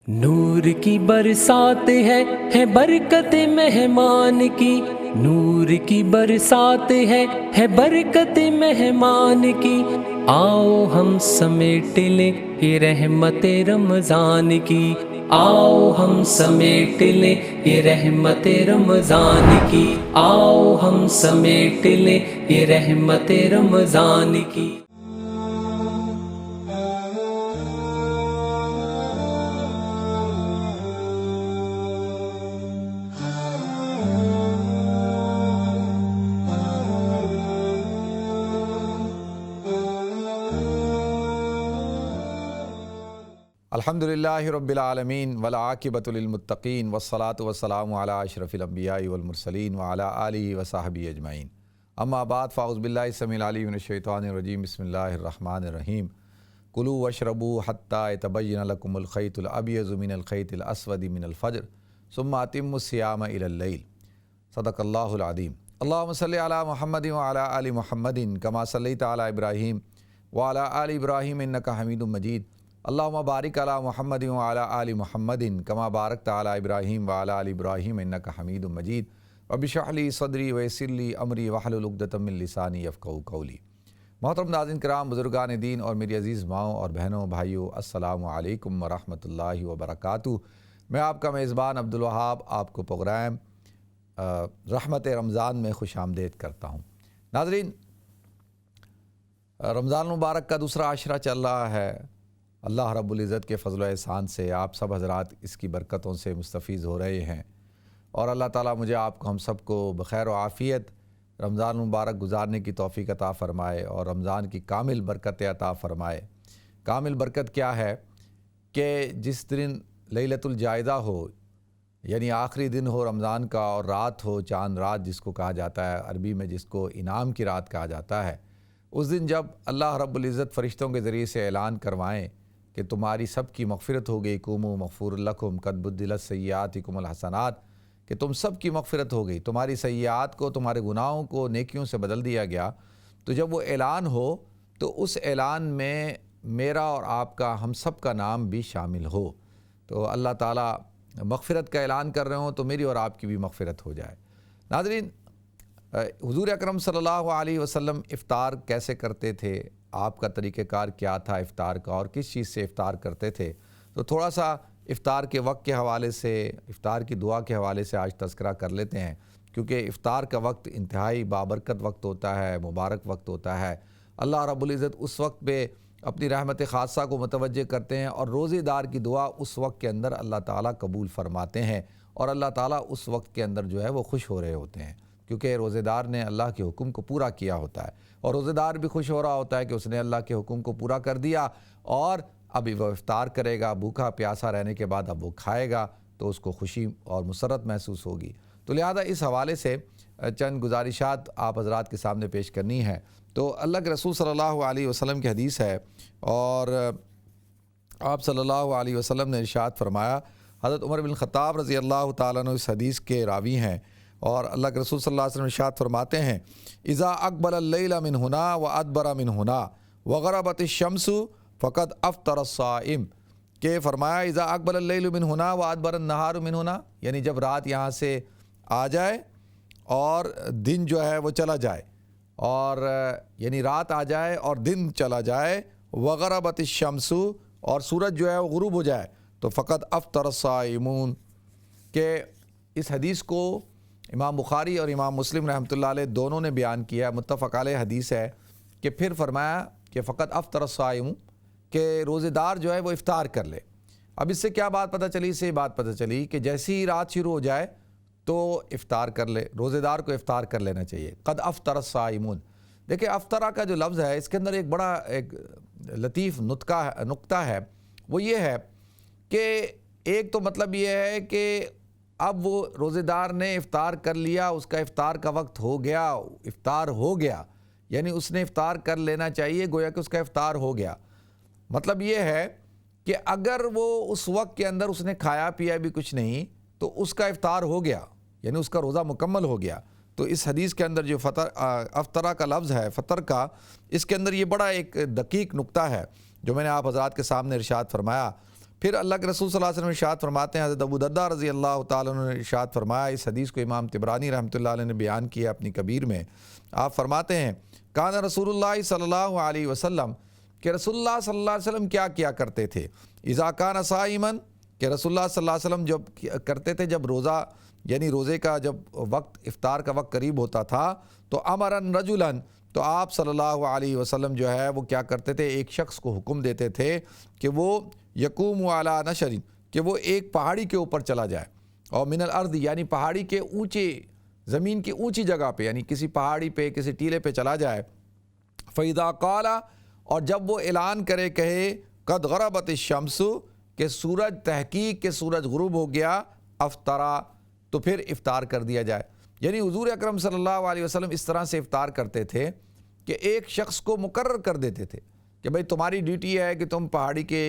نور کی برسات ہے برکت مہمان کی، نور کی برسات ہے برکت مہمان کی، آؤ ہم سمیٹ لیں یہ رحمت رمضان کی، آؤ ہم سمیٹ لیں یہ رحمت رمضان کی، آؤ ہم سمیٹ لیں یہ رحمت رمضان کی۔ الحمدللہ رب العالمین والعاقبۃ للمتقین والصلاة والسلام علی اشرف الانبیاء والمرسلین وعلی آلہ وصحبہ اجمعین، اما بعد فاعوذ باللہ السمیع العلیم من الشیطان الرجیم، بسم اللہ الرحمن الرحیم۔ کلوا واشربوا حتی یتبین لکم الخیط الابیض من الخیط الاسود من الفجر ثم اتموا الصیام الی اللیل، صدق اللہ العظیم۔ اللہم صلی علی محمد وعلی آل محمد کما صلیت علی ابراہیم وعلی آل ابراہیم انک حمید مجید، اللہم بارک علی محمد وعلی آل محمد کما بارکت علی ابراہیم وعلی آل ابراہیم انک حمید مجید، رب اشرح لی صدری ویسر لی امری واحلل عقدۃ من لسانی یفقہوا قولی۔ محترم ناظرین کرام، بزرگان دین اور میری عزیز ماؤں اور بہنوں بھائیوں، السلام علیکم ورحمۃ اللہ وبرکاتہ۔ میں آپ کا میزبان عبدالوہاب آپ کو پروگرام رحمت رمضان میں خوش آمدید کرتا ہوں۔ ناظرین، رمضان المبارک کا دوسرا عشرہ چل رہا ہے۔ اللہ رب العزت کے فضل و احسان سے آپ سب حضرات اس کی برکتوں سے مستفیض ہو رہے ہیں، اور اللہ تعالیٰ مجھے آپ کو ہم سب کو بخیر و عافیت رمضان المبارک گزارنے کی توفیق عطا فرمائے اور رمضان کی کامل برکت عطا فرمائے۔ کامل برکت کیا ہے کہ جس دن لیلۃ الجائزہ ہو، یعنی آخری دن ہو رمضان کا، اور رات ہو چاند رات جس کو کہا جاتا ہے، عربی میں جس کو انعام کی رات کہا جاتا ہے، اس دن جب اللہ رب العزت فرشتوں کے ذریعے سے اعلان کروائیں کہ تمہاری سب کی مغفرت ہو گئی، قوموا مغفور لکم قد بدلت سیئاتکم الحسنات، کہ تم سب کی مغفرت ہو گئی، تمہاری سیئات کو، تمہارے گناہوں کو نیکیوں سے بدل دیا گیا، تو جب وہ اعلان ہو تو اس اعلان میں میرا اور آپ کا، ہم سب کا نام بھی شامل ہو، تو اللہ تعالیٰ مغفرت کا اعلان کر رہے ہوں تو میری اور آپ کی بھی مغفرت ہو جائے۔ ناظرین، حضور اکرم صلی اللہ علیہ وسلم افطار کیسے کرتے تھے، آپ کا طریقہ کار کیا تھا افطار کا، اور کس چیز سے افطار کرتے تھے، تو تھوڑا سا افطار کے وقت کے حوالے سے، افطار کی دعا کے حوالے سے آج تذکرہ کر لیتے ہیں، کیونکہ افطار کا وقت انتہائی بابرکت وقت ہوتا ہے، مبارک وقت ہوتا ہے۔ اللہ رب العزت اس وقت پہ اپنی رحمت خاصہ کو متوجہ کرتے ہیں، اور روزے دار کی دعا اس وقت کے اندر اللہ تعالیٰ قبول فرماتے ہیں، اور اللہ تعالیٰ اس وقت کے اندر جو ہے وہ خوش ہو رہے ہوتے ہیں، کیونکہ روزے دار نے اللہ کے حکم کو پورا کیا ہوتا ہے، اور روزے دار بھی خوش ہو رہا ہوتا ہے کہ اس نے اللہ کے حکم کو پورا کر دیا، اور ابھی وہ افطار کرے گا، بھوکا پیاسا رہنے کے بعد اب وہ کھائے گا تو اس کو خوشی اور مسرت محسوس ہوگی۔ تو لہذا اس حوالے سے چند گزارشات آپ حضرات کے سامنے پیش کرنی ہے۔ تو اللہ کے رسول صلی اللہ علیہ وسلم کی حدیث ہے، اور آپ صلی اللہ علیہ وسلم نے ارشاد فرمایا، حضرت عمر بن خطاب رضی اللہ تعالیٰ عنہ اس حدیث کے راوی ہیں، اور اللہ کے رسول صلی اللہ علیہ وسلم ارشاد فرماتے ہیں، اذا اقبل اللیل من ہنا وادبر من ہنا وغربت الشمس فقد افطر الصائم، کہ فرمایا اذا اقبل اللیل من ہنا وادبر النہار من ہنا، یعنی جب رات یہاں سے آ جائے اور دن جو ہے وہ چلا جائے، اور یعنی رات آ جائے اور دن چلا جائے، وغربت الشمس، اور سورج جو ہے وہ غروب ہو جائے، تو فقد افطر الصائمون، کہ اس حدیث کو امام بخاری اور امام مسلم رحمۃ اللہ علیہ دونوں نے بیان کیا، متفق علیہ حدیث ہے، کہ پھر فرمایا کہ فقط افطر الصائم، کہ روزے دار جو ہے وہ افطار کر لے۔ اب اس سے کیا بات پتہ چلی؟ اس سے بات پتہ چلی کہ جیسی ہی رات شروع ہو جائے تو افطار کر لے، روزے دار کو افطار کر لینا چاہیے۔ قد افطر الصائمون، دیکھیں افطرہ کا جو لفظ ہے اس کے اندر ایک بڑا ایک لطیف نقطہ ہے، وہ یہ ہے کہ ایک تو مطلب یہ ہے کہ اب وہ روزے دار نے افطار کر لیا، اس کا افطار کا وقت ہو گیا، افطار ہو گیا، یعنی اس نے افطار کر لینا چاہیے، گویا کہ اس کا افطار ہو گیا۔ مطلب یہ ہے کہ اگر وہ اس وقت کے اندر اس نے کھایا پیا بھی کچھ نہیں تو اس کا افطار ہو گیا، یعنی اس کا روزہ مکمل ہو گیا۔ تو اس حدیث کے اندر جو افطرہ کا لفظ ہے، فطر کا، اس کے اندر یہ بڑا ایک دقیق نقطہ ہے جو میں نے آپ حضرات کے سامنے ارشاد فرمایا۔ پھر اللہ کے رسول صلی اللہ علیہ وسلم ارشاد فرماتے ہیں، حضرت ابو درداء رضی اللہ تعالیٰ عنہ نے ارشاد فرمایا، اس حدیث کو امام طبرانی رحمۃ اللہ علیہ نے بیان کیا اپنی کبیر میں. آپ فرماتے ہیں کان رسول اللہ صلی اللہ علیہ وسلم، کہ رسول اللہ صلی اللہ علیہ وسلم کیا کرتے تھے، اذا کان صائما، کہ رسول اللہ صلی اللہ علیہ وسلم جب کرتے تھے جب روزہ یعنی روزے کا جب وقت افطار کا وقت قریب ہوتا تھا تو امرن رجلاً، تو آپ صلی اللہ علیہ وسلم جو ہے وہ کیا کرتے تھے، ایک شخص کو حکم دیتے تھے کہ وہ یقوم علی نشر، کہ وہ ایک پہاڑی کے اوپر چلا جائے، اور من الارض یعنی پہاڑی کے اونچے زمین کی اونچی جگہ پہ یعنی کسی پہاڑی پہ کسی ٹیلے پہ چلا جائے. فَإِذَا قَالَ، اور جب وہ اعلان کرے کہے قد غربت الشمس، کہ سورج تحقیق کہ سورج غروب ہو گیا، افطرا، تو پھر افطار کر دیا جائے. یعنی حضور اکرم صلی اللہ علیہ وسلم اس طرح سے افطار کرتے تھے کہ ایک شخص کو مقرر کر دیتے تھے کہ بھئی تمہاری ڈیوٹی ہے کہ تم پہاڑی کے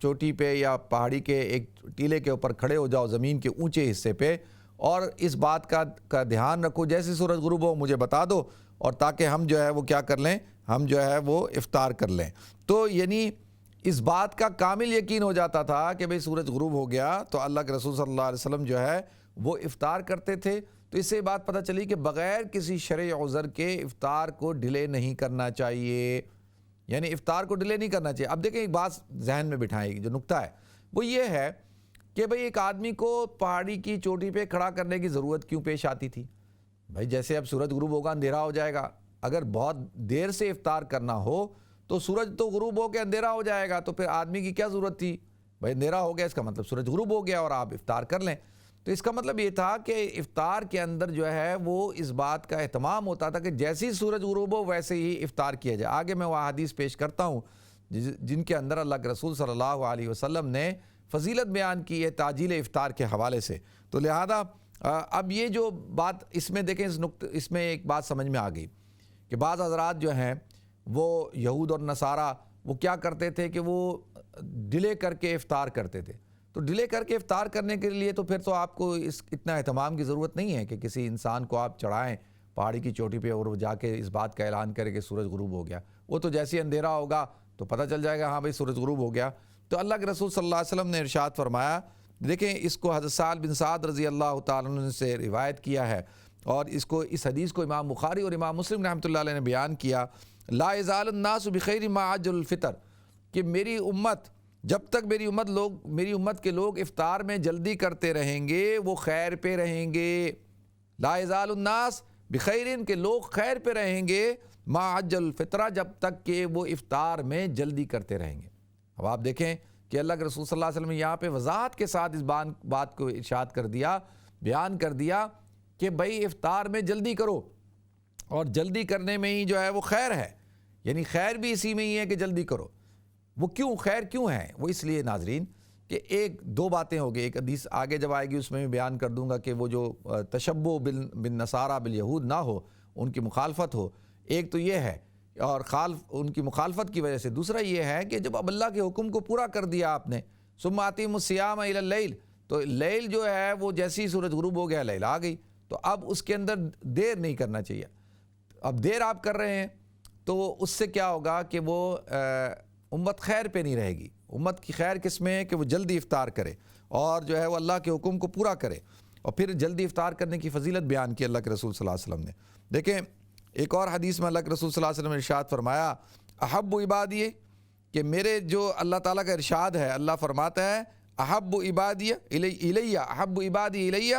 چوٹی پہ یا پہاڑی کے ایک ٹیلے کے اوپر کھڑے ہو جاؤ زمین کے اونچے حصے پہ، اور اس بات کا دھیان رکھو جیسے سورج غروب ہو مجھے بتا دو، اور تاکہ ہم جو ہے وہ کیا کر لیں، ہم جو ہے وہ افطار کر لیں. تو یعنی اس بات کا کامل یقین ہو جاتا تھا کہ بھئی سورج غروب ہو گیا تو اللہ کے رسول صلی اللہ علیہ وسلم جو ہے وہ افطار کرتے تھے. تو اس سے بات پتہ چلی کہ بغیر کسی شرعی عذر کے افطار کو ڈیلے نہیں کرنا چاہیے، یعنی افطار کو ڈیلے نہیں کرنا چاہیے. اب دیکھیں ایک بات ذہن میں بٹھائیں، جو نقطہ ہے وہ یہ ہے کہ بھئی ایک آدمی کو پہاڑی کی چوٹی پہ کھڑا کرنے کی ضرورت کیوں پیش آتی تھی؟ بھئی جیسے اب سورج غروب ہوگا اندھیرا ہو جائے گا، اگر بہت دیر سے افطار کرنا ہو تو سورج تو غروب ہو کے اندھیرا ہو جائے گا، تو پھر آدمی کی کیا ضرورت تھی؟ بھئی اندھیرا ہو گیا اس کا مطلب سورج غروب ہو گیا اور آپ افطار کر لیں. تو اس کا مطلب یہ تھا کہ افطار کے اندر جو ہے وہ اس بات کا اہتمام ہوتا تھا کہ جیسی سورج غروب ہو ویسے ہی افطار کیا جائے. آگے میں وہ حدیث پیش کرتا ہوں جن کے اندر اللہ کے رسول صلی اللہ علیہ وسلم نے فضیلت بیان کی ہے تاجیل افطار کے حوالے سے. تو لہذا اب یہ جو بات اس میں دیکھیں اس میں ایک بات سمجھ میں آ گئی کہ بعض حضرات جو ہیں وہ یہود اور نصارہ وہ کیا کرتے تھے کہ وہ ڈیلے کر کے افطار کرتے تھے. تو ڈیلے کر کے افطار کرنے کے لیے تو پھر تو آپ کو اتنا اہتمام کی ضرورت نہیں ہے کہ کسی انسان کو آپ چڑھائیں پہاڑی کی چوٹی پہ اور وہ جا کے اس بات کا اعلان کرے کہ سورج غروب ہو گیا. وہ تو جیسے اندھیرا ہوگا تو پتہ چل جائے گا ہاں بھئی سورج غروب ہو گیا. تو اللہ کے رسول صلی اللہ علیہ وسلم نے ارشاد فرمایا، دیکھیں اس کو حضرت سہل بن سعد رضی اللہ تعالیٰ عنہ سے روایت کیا ہے، اور اس حدیث کو امام بخاری اور امام مسلم رحمۃ اللہ علیہ نے بیان کیا، لا یزال الناس بخیر ما عجل الفطر، کہ میری امت جب تک میری امت کے لوگ افطار میں جلدی کرتے رہیں گے وہ خیر پہ رہیں گے. لا یزال الناس بخیر، کہ لوگ خیر پہ رہیں گے، ما عجل الفطرہ، جب تک کہ وہ افطار میں جلدی کرتے رہیں گے. اب آپ دیکھیں کہ اللہ کے رسول صلی اللہ علیہ وسلم نے یہاں پہ وضاحت کے ساتھ اس بات کو ارشاد کر دیا، بیان کر دیا کہ بھئی افطار میں جلدی کرو، اور جلدی کرنے میں ہی جو ہے وہ خیر ہے، یعنی خیر بھی اسی میں ہی ہے کہ جلدی کرو. وہ کیوں خیر کیوں ہے؟ وہ اس لیے ناظرین کہ ایک دو باتیں ہو گئی. ایک حدیث آگے جب آئے گی اس میں بھی بیان کر دوں گا کہ وہ جو تشبہ بالنصارى بالیہود نہ ہو، ان کی مخالفت ہو. ایک تو یہ ہے، اور ان کی مخالفت کی وجہ سے دوسرا یہ ہے کہ جب اب اللہ کے حکم کو پورا کر دیا آپ نے، ثم اتموا الصیام الی اللیل، تو لیل جو ہے وہ جیسی سورج غروب ہو گیا لیل آ گئی، تو اب اس کے اندر دیر نہیں کرنا چاہیے. اب دیر آپ کر رہے ہیں تو اس سے کیا ہوگا کہ وہ امت خیر پہ نہیں رہے گی. امت کی خیر کس میں ہے کہ وہ جلدی افطار کرے اور جو ہے وہ اللہ کے حکم کو پورا کرے. اور پھر جلدی افطار کرنے کی فضیلت بیان کی اللہ کے رسول صلی اللہ علیہ وسلم نے. دیکھیں ایک اور حدیث میں اللہ کے رسول صلی اللہ علیہ وسلم نے ارشاد فرمایا، احب عبادی، کہ میرے جو اللہ تعالیٰ کا ارشاد ہے، اللہ فرماتا ہے احب عبادی الیہ، احب عبادی الیہ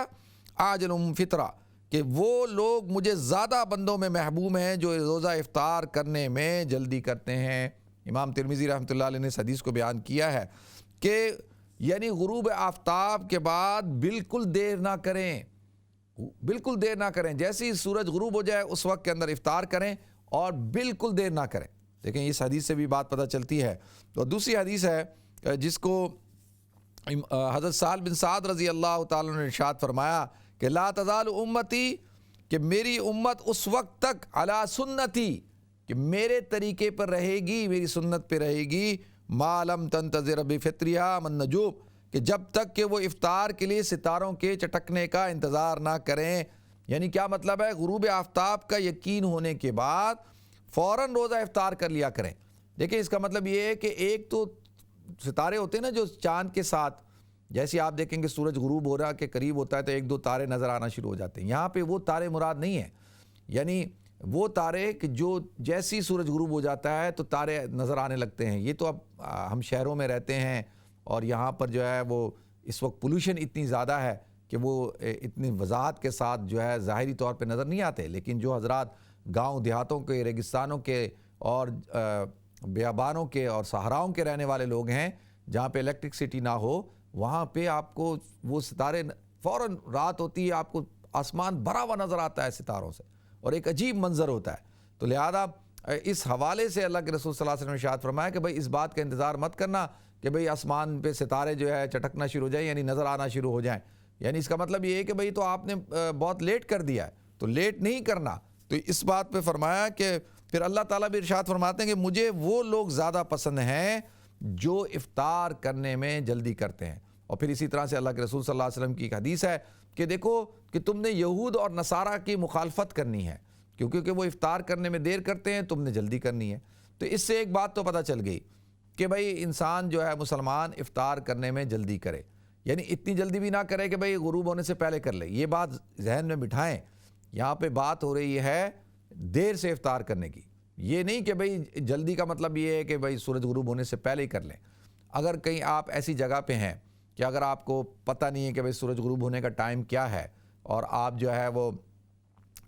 عاجلہم فطرہ، کہ وہ لوگ مجھے زیادہ بندوں میں محبوب ہیں جو روزہ افطار کرنے میں جلدی کرتے ہیں. امام ترمذی رحمۃ اللہ علیہ نے اس حدیث کو بیان کیا ہے کہ یعنی غروب آفتاب کے بعد بالکل دیر نہ کریں، بالکل دیر نہ کریں، جیسے ہی سورج غروب ہو جائے اس وقت کے اندر افطار کریں اور بالکل دیر نہ کریں. دیکھیں اس حدیث سے بھی بات پتہ چلتی ہے. تو دوسری حدیث ہے جس کو حضرت سہل بن سعد رضی اللہ تعالیٰ نے ارشاد فرمایا کہ لا تزال امتی، کہ میری امت اس وقت تک علی سنتی، کہ میرے طریقے پر رہے گی، میری سنت پہ رہے گی، ما لم تنتظر بفطرها من نجوم، کہ جب تک کہ وہ افطار کے لیے ستاروں کے چٹکنے کا انتظار نہ کریں. یعنی کیا مطلب ہے؟ غروب آفتاب کا یقین ہونے کے بعد فوراً روزہ افطار کر لیا کریں. دیکھیں اس کا مطلب یہ ہے کہ ایک تو ستارے ہوتے ہیں نا جو چاند کے ساتھ، جیسے آپ دیکھیں گے سورج غروب ہو رہا کے قریب ہوتا ہے تو ایک دو تارے نظر آنا شروع ہو جاتے ہیں، یہاں پہ وہ تارے مراد نہیں ہیں، یعنی وہ تارے کہ جو جیسی سورج غروب ہو جاتا ہے تو تارے نظر آنے لگتے ہیں۔ یہ تو اب ہم شہروں میں رہتے ہیں اور یہاں پر جو ہے وہ اس وقت پولوشن اتنی زیادہ ہے کہ وہ اتنی وضاحت کے ساتھ جو ہے ظاہری طور پہ نظر نہیں آتے، لیکن جو حضرات گاؤں دیہاتوں کے، ریگستانوں کے اور بیابانوں کے اور صحراؤں کے رہنے والے لوگ ہیں جہاں پہ الیکٹرکسٹی نہ ہو، وہاں پہ آپ کو وہ ستارے فوراً رات ہوتی ہے آپ کو آسمان بھرا ہوا نظر آتا ہے ستاروں سے، اور ایک عجیب منظر ہوتا ہے۔ تو لہذا اس حوالے سے اللہ کے رسول صلی اللہ علیہ وسلم نے ارشاد فرمایا کہ بھئی اس بات کا انتظار مت کرنا کہ بھئی آسمان پہ ستارے جو ہے چٹکنا شروع ہو جائیں، یعنی نظر آنا شروع ہو جائیں، یعنی اس کا مطلب یہ ہے کہ بھئی تو آپ نے بہت لیٹ کر دیا ہے، تو لیٹ نہیں کرنا۔ تو اس بات پہ فرمایا کہ پھر اللہ تعالیٰ بھی ارشاد فرماتے ہیں کہ مجھے وہ لوگ زیادہ پسند ہیں جو افطار کرنے میں جلدی کرتے ہیں۔ اور پھر اسی طرح سے اللہ کے رسول صلی اللہ علیہ وسلم کی ایک حدیث ہے کہ دیکھو کہ تم نے یہود اور نصارہ کی مخالفت کرنی ہے، کیونکہ وہ افطار کرنے میں دیر کرتے ہیں، تم نے جلدی کرنی ہے۔ تو اس سے ایک بات تو پتہ چل گئی کہ بھئی انسان جو ہے مسلمان افطار کرنے میں جلدی کرے، یعنی اتنی جلدی بھی نہ کرے کہ بھئی غروب ہونے سے پہلے کر لے۔ یہ بات ذہن میں بٹھائیں، یہاں پہ بات ہو رہی ہے دیر سے افطار کرنے کی، یہ نہیں کہ بھئی جلدی کا مطلب یہ ہے کہ بھئی سورج غروب ہونے سے پہلے ہی کر لیں۔ اگر کہیں آپ ایسی جگہ پہ ہیں کہ اگر آپ کو پتہ نہیں ہے کہ بھئی سورج غروب ہونے کا ٹائم کیا ہے، اور آپ جو ہے وہ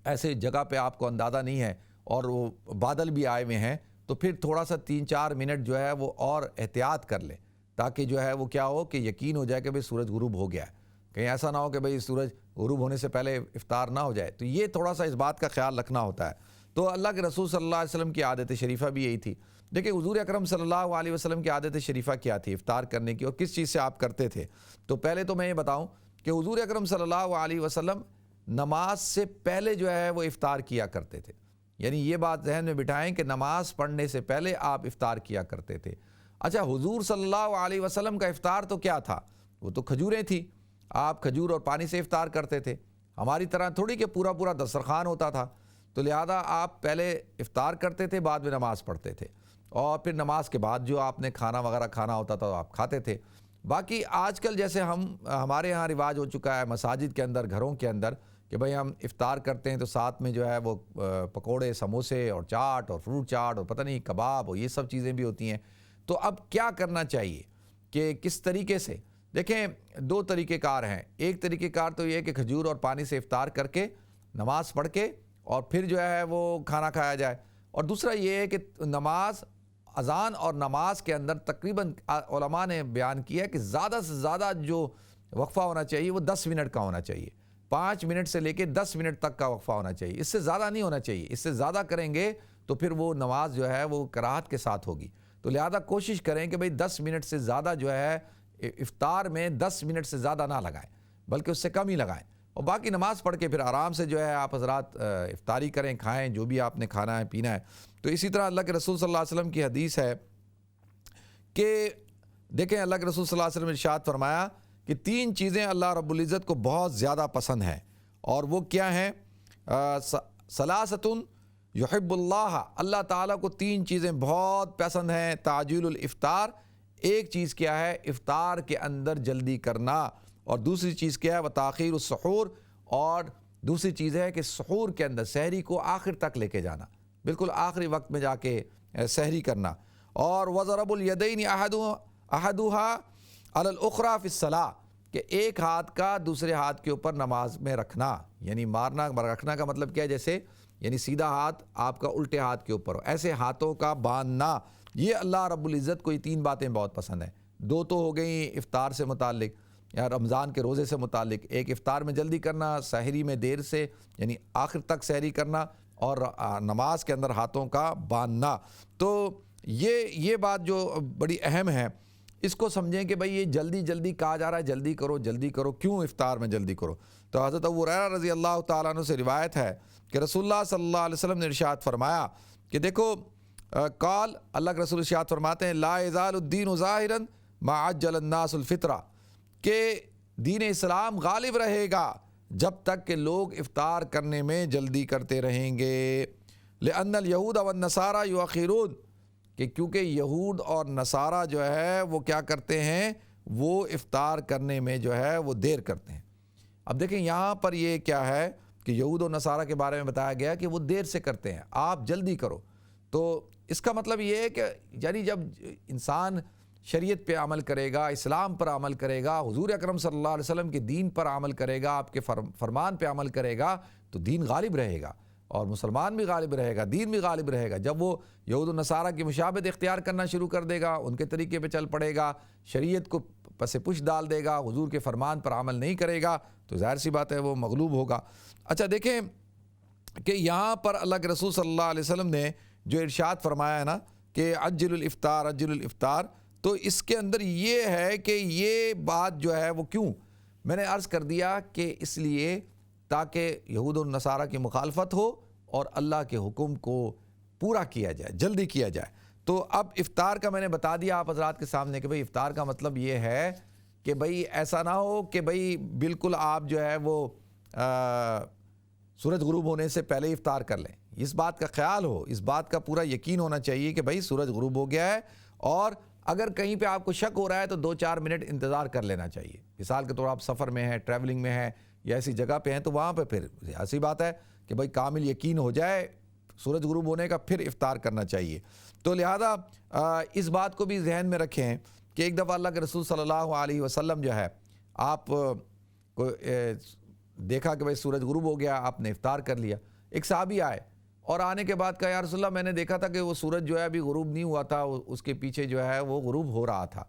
ایسے جگہ پہ آپ کو اندازہ نہیں ہے اور وہ بادل بھی آئے ہوئے ہیں، تو پھر تھوڑا سا 3-4 منٹ جو ہے وہ اور احتیاط کر لیں، تاکہ جو ہے وہ کیا ہو کہ یقین ہو جائے کہ بھئی سورج غروب ہو گیا ہے، کہیں ایسا نہ ہو کہ بھئی سورج غروب ہونے سے پہلے افطار نہ ہو جائے۔ تو یہ تھوڑا سا اس بات کا خیال رکھنا ہوتا ہے۔ تو اللہ کے رسول صلی اللہ علیہ وسلم کی عادت شریفہ بھی یہی تھی۔ دیکھیں حضور اکرم صلی اللہ علیہ وسلم کی عادت شریفہ کیا تھی افطار کرنے کی، اور کس چیز سے آپ کرتے تھے؟ تو پہلے تو میں یہ بتاؤں کہ حضور اکرم صلی اللہ علیہ وسلم نماز سے پہلے جو ہے وہ افطار کیا کرتے تھے، یعنی یہ بات ذہن میں بٹھائیں کہ نماز پڑھنے سے پہلے آپ افطار کیا کرتے تھے۔ اچھا، حضور صلی اللہ علیہ وسلم کا افطار تو کیا تھا؟ وہ تو کھجوریں تھیں، آپ کھجور اور پانی سے افطار کرتے تھے، ہماری طرح تھوڑی کہ پورا پورا دسترخوان ہوتا تھا۔ تو لہذا آپ پہلے افطار کرتے تھے، بعد میں نماز پڑھتے تھے، اور پھر نماز کے بعد جو آپ نے کھانا وغیرہ کھانا ہوتا تھا آپ کھاتے تھے۔ باقی آج کل جیسے ہمارے ہاں رواج ہو چکا ہے مساجد کے اندر، گھروں کے اندر، کہ بھئی ہم افطار کرتے ہیں تو ساتھ میں جو ہے وہ پکوڑے، سموسے اور چاٹ اور فروٹ چاٹ اور پتہ نہیں کباب اور یہ سب چیزیں بھی ہوتی ہیں۔ تو اب کیا کرنا چاہیے کہ کس طریقے سے؟ دیکھیں 2 طریقہ کار ہیں۔ ایک طریقہ کار تو یہ ہے کہ کھجور اور پانی سے افطار کر کے نماز پڑھ کے اور پھر جو ہے وہ کھانا کھایا جائے، اور دوسرا یہ ہے کہ نماز، اذان اور نماز کے اندر تقریباً علماء نے بیان کیا کہ زیادہ سے زیادہ جو وقفہ ہونا چاہیے وہ 10 منٹ کا ہونا چاہیے، 5 منٹ سے لے کے 10 منٹ تک کا وقفہ ہونا چاہیے، اس سے زیادہ نہیں ہونا چاہیے۔ اس سے زیادہ کریں گے تو پھر وہ نماز جو ہے وہ کراہت کے ساتھ ہوگی۔ تو لہذا کوشش کریں کہ بھئی 10 منٹ سے زیادہ جو ہے افطار میں 10 منٹ سے زیادہ نہ لگائیں، بلکہ اس سے کم ہی لگائیں، اور باقی نماز پڑھ کے پھر آرام سے جو ہے آپ حضرات افطاری کریں، کھائیں جو بھی آپ نے کھانا ہے پینا ہے۔ تو اسی طرح اللہ کے رسول صلی اللہ علیہ وسلم کی حدیث ہے کہ دیکھیں اللہ کے رسول صلی اللہ علیہ وسلم نے ارشاد فرمایا کہ 3 چیزیں اللہ رب العزت کو بہت زیادہ پسند ہیں، اور وہ کیا ہیں؟ ثلاثۃ یحب اللہ، اللہ تعالیٰ کو 3 چیزیں بہت پسند ہیں۔ تعجیل الافطار، ایک چیز کیا ہے؟ افطار کے اندر جلدی کرنا، اور دوسری چیز کیا ہے؟ وتاخیر السحور، اور دوسری چیز ہے کہ سحور کے اندر سحری کو آخر تک لے کے جانا، بالکل آخری وقت میں جا کے سحری کرنا، اور وضرب الیدین احدھا علی الاخری فی الصلاۃ، کہ ایک ہاتھ کا دوسرے ہاتھ کے اوپر نماز میں رکھنا، یعنی مارنا رکھنا کا مطلب کیا ہے؟ جیسے یعنی سیدھا ہاتھ آپ کا الٹے ہاتھ کے اوپر ہو، ایسے ہاتھوں کا باندھنا۔ یہ اللہ رب العزت کو یہ 3 باتیں بہت پسند ہیں۔ 2 تو ہو گئیں افطار سے متعلق یا رمضان کے روزے سے متعلق، ایک افطار میں جلدی کرنا، سحری میں دیر سے یعنی آخر تک سحری کرنا، اور نماز کے اندر ہاتھوں کا باندھنا۔ تو یہ بات جو بڑی اہم ہے، اس کو سمجھیں کہ بھئی یہ جلدی جلدی کہا جا رہا ہے، جلدی کرو جلدی کرو، کیوں افطار میں جلدی کرو؟ تو حضرت ابو ہریرہ رضی اللہ تعالیٰ عنہ سے روایت ہے کہ رسول اللہ صلی اللہ علیہ وسلم نے ارشاد فرمایا کہ دیکھو قال، اللہ کے رسول ارشاد فرماتے ہیں لا یزال الدین ظاہرا ما عجل الناس الفطرہ، کہ دین اسلام غالب رہے گا جب تک کہ لوگ افطار کرنے میں جلدی کرتے رہیں گے۔ لأن اليہود والنصارى یؤخرون، کہ کیونکہ یہود اور نصارہ جو ہے وہ کیا کرتے ہیں، وہ افطار کرنے میں جو ہے وہ دیر کرتے ہیں۔ اب دیکھیں یہاں پر یہ کیا ہے کہ یہود و نصارہ کے بارے میں بتایا گیا کہ وہ دیر سے کرتے ہیں، آپ جلدی کرو۔ تو اس کا مطلب یہ ہے کہ یعنی جب انسان شریعت پہ عمل کرے گا، اسلام پر عمل کرے گا، حضور اکرم صلی اللہ علیہ وسلم کے دین پر عمل کرے گا، آپ کے فرمان پہ عمل کرے گا، تو دین غالب رہے گا اور مسلمان بھی غالب رہے گا، دین بھی غالب رہے گا۔ جب وہ یہود و نصارہ کی مشابہت اختیار کرنا شروع کر دے گا، ان کے طریقے پہ چل پڑے گا، شریعت کو پس پش ڈال دے گا، حضور کے فرمان پر عمل نہیں کرے گا، تو ظاہر سی بات ہے وہ مغلوب ہوگا۔ اچھا دیکھیں کہ یہاں پر اللہ کے رسول صلی اللہ علیہ وسلم نے جو ارشاد فرمایا ہے نا کہ عجل الافطار عجل الافطار، تو اس کے اندر یہ ہے کہ یہ بات جو ہے وہ کیوں، میں نے عرض کر دیا کہ اس لیے تاکہ یہود و نصارہ کی مخالفت ہو اور اللہ کے حکم کو پورا کیا جائے، جلدی کیا جائے۔ تو اب افطار کا میں نے بتا دیا آپ حضرات کے سامنے کہ بھئی افطار کا مطلب یہ ہے کہ بھئی ایسا نہ ہو کہ بھئی بالکل آپ جو ہے وہ سورج غروب ہونے سے پہلے ہی افطار کر لیں، اس بات کا خیال ہو، اس بات کا پورا یقین ہونا چاہیے کہ بھئی سورج غروب ہو گیا ہے، اور اگر کہیں پہ آپ کو شک ہو رہا ہے تو 2-4 منٹ انتظار کر لینا چاہیے۔ مثال کے طور آپ سفر میں ہیں، ٹریولنگ میں ہیں یا ایسی جگہ پہ ہیں، تو وہاں پہ پھر ایسی بات ہے کہ بھئی کامل یقین ہو جائے سورج غروب ہونے کا، پھر افطار کرنا چاہیے۔ تو لہذا اس بات کو بھی ذہن میں رکھیں کہ ایک دفعہ اللہ کے رسول صلی اللہ علیہ وسلم جو ہے آپ کو دیکھا کہ بھئی سورج غروب ہو گیا، آپ نے افطار کر لیا۔ ایک صحابی آئے اور آنے کے بعد کہا یا رسول اللہ میں نے دیکھا تھا کہ وہ سورج جو ہے ابھی غروب نہیں ہوا تھا، اس کے پیچھے جو ہے وہ غروب ہو رہا تھا۔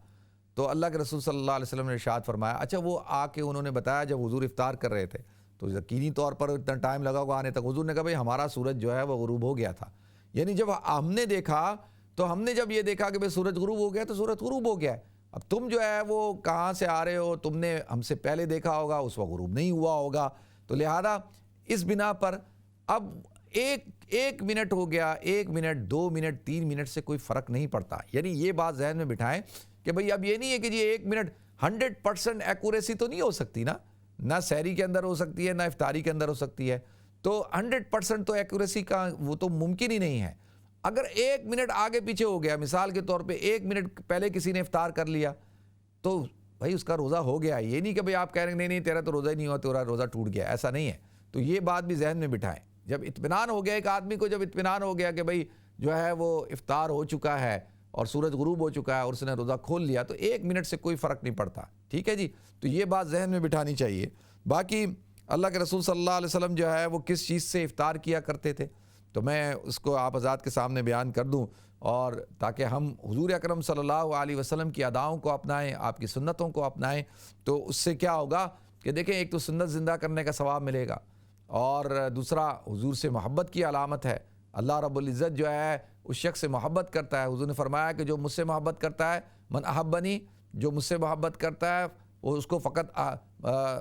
تو اللہ کے رسول صلی اللہ علیہ وسلم نے ارشاد فرمایا، اچھا وہ آ کے انہوں نے بتایا جب حضور افطار کر رہے تھے تو یقینی طور پر اتنا ٹائم لگا ہوگا آنے تک، حضور نے کہا بھئی ہمارا سورج جو ہے وہ غروب ہو گیا تھا۔ یعنی جب ہم نے دیکھا تو ہم نے جب یہ دیکھا کہ بھئی سورج غروب ہو گیا تو سورج غروب ہو گیا ہے۔ اب تم جو ہے وہ کہاں سے آ رہے ہو، تم نے ہم سے پہلے دیکھا ہوگا، اس وقت غروب نہیں ہوا ہوگا۔ تو لہذا اس بنا پر اب ایک منٹ ہو گیا، 1 منٹ 2 منٹ 3 منٹ سے کوئی فرق نہیں پڑتا۔ یعنی یہ بات ذہن میں بٹھائیں کہ بھئی اب یہ نہیں ہے کہ جی 1 منٹ 100% ایکوریسی تو نہیں ہو سکتی نا، نہ سحری کے اندر ہو سکتی ہے نہ افطاری کے اندر ہو سکتی ہے، تو 100% تو ایکوریسی کا وہ تو ممکن ہی نہیں ہے۔ اگر 1 منٹ آگے پیچھے ہو گیا، مثال کے طور پہ 1 منٹ پہلے کسی نے افطار کر لیا تو بھائی اس کا روزہ ہو گیا۔ یہ نہیں کہ بھئی آپ کہہ رہے ہیں نہیں تیرا تو روزہ ہی نہیں ہوا، تیرا روزہ ٹوٹ گیا، ایسا نہیں ہے۔ تو یہ بات بھی ذہن میں بٹھائیں۔ جب اطمینان ہو گیا ایک آدمی کو، جب اطمینان ہو گیا کہ بھئی جو ہے وہ افطار ہو چکا ہے اور سورج غروب ہو چکا ہے اور اس نے روزہ کھول لیا، تو 1 منٹ سے کوئی فرق نہیں پڑتا، ٹھیک ہے جی۔ تو یہ بات ذہن میں بٹھانی چاہیے۔ باقی اللہ کے رسول صلی اللہ علیہ وسلم جو ہے وہ کس چیز سے افطار کیا کرتے تھے تو میں اس کو آپ حضرات کے سامنے بیان کر دوں، اور تاکہ ہم حضور اکرم صلی اللہ علیہ وسلم کی اداؤں کو اپنائیں، آپ کی سنتوں کو اپنائیں، تو اس سے کیا ہوگا کہ دیکھیں ایک تو سنت زندہ کرنے کا ثواب ملے گا، اور دوسرا حضور سے محبت کی علامت ہے۔ اللہ رب العزت جو ہے اس شخص سے محبت کرتا ہے۔ حضور نے فرمایا کہ جو مجھ سے محبت کرتا ہے، من احبنی، جو مجھ سے محبت کرتا ہے وہ اس کو فقط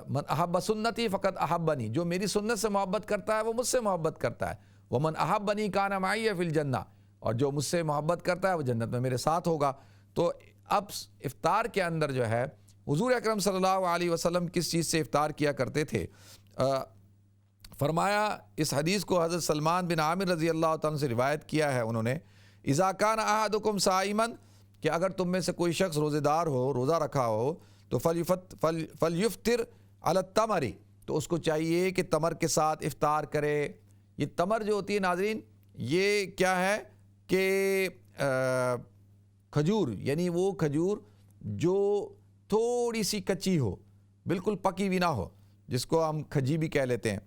من احب سنتی فقط احبنی، جو میری سنت سے محبت کرتا ہے وہ مجھ سے محبت کرتا ہے۔ ومن احبنی کان معی فی الجنہ، اور جو مجھ سے محبت کرتا ہے وہ جنت میں میرے ساتھ ہوگا۔ تو اب افطار کے اندر جو ہے حضور اکرم صلی اللہ علیہ وسلم کس چیز سے افطار کیا کرتے تھے، فرمایا اس حدیث کو حضرت سلمان بن عامر رضی اللہ تعالیٰ سے روایت کیا ہے انہوں نے، اذا کان احدکم صائما، کہ اگر تم میں سے کوئی شخص روزے دار ہو، روزہ رکھا ہو، تو فلیفطر علی التمر، تو اس کو چاہیے کہ تمر کے ساتھ افطار کرے۔ یہ تمر جو ہوتی ہے ناظرین، یہ کیا ہے کہ کھجور، یعنی وہ کھجور جو تھوڑی سی کچی ہو، بالکل پکی بھی نہ ہو، جس کو ہم کھجی بھی کہہ لیتے ہیں۔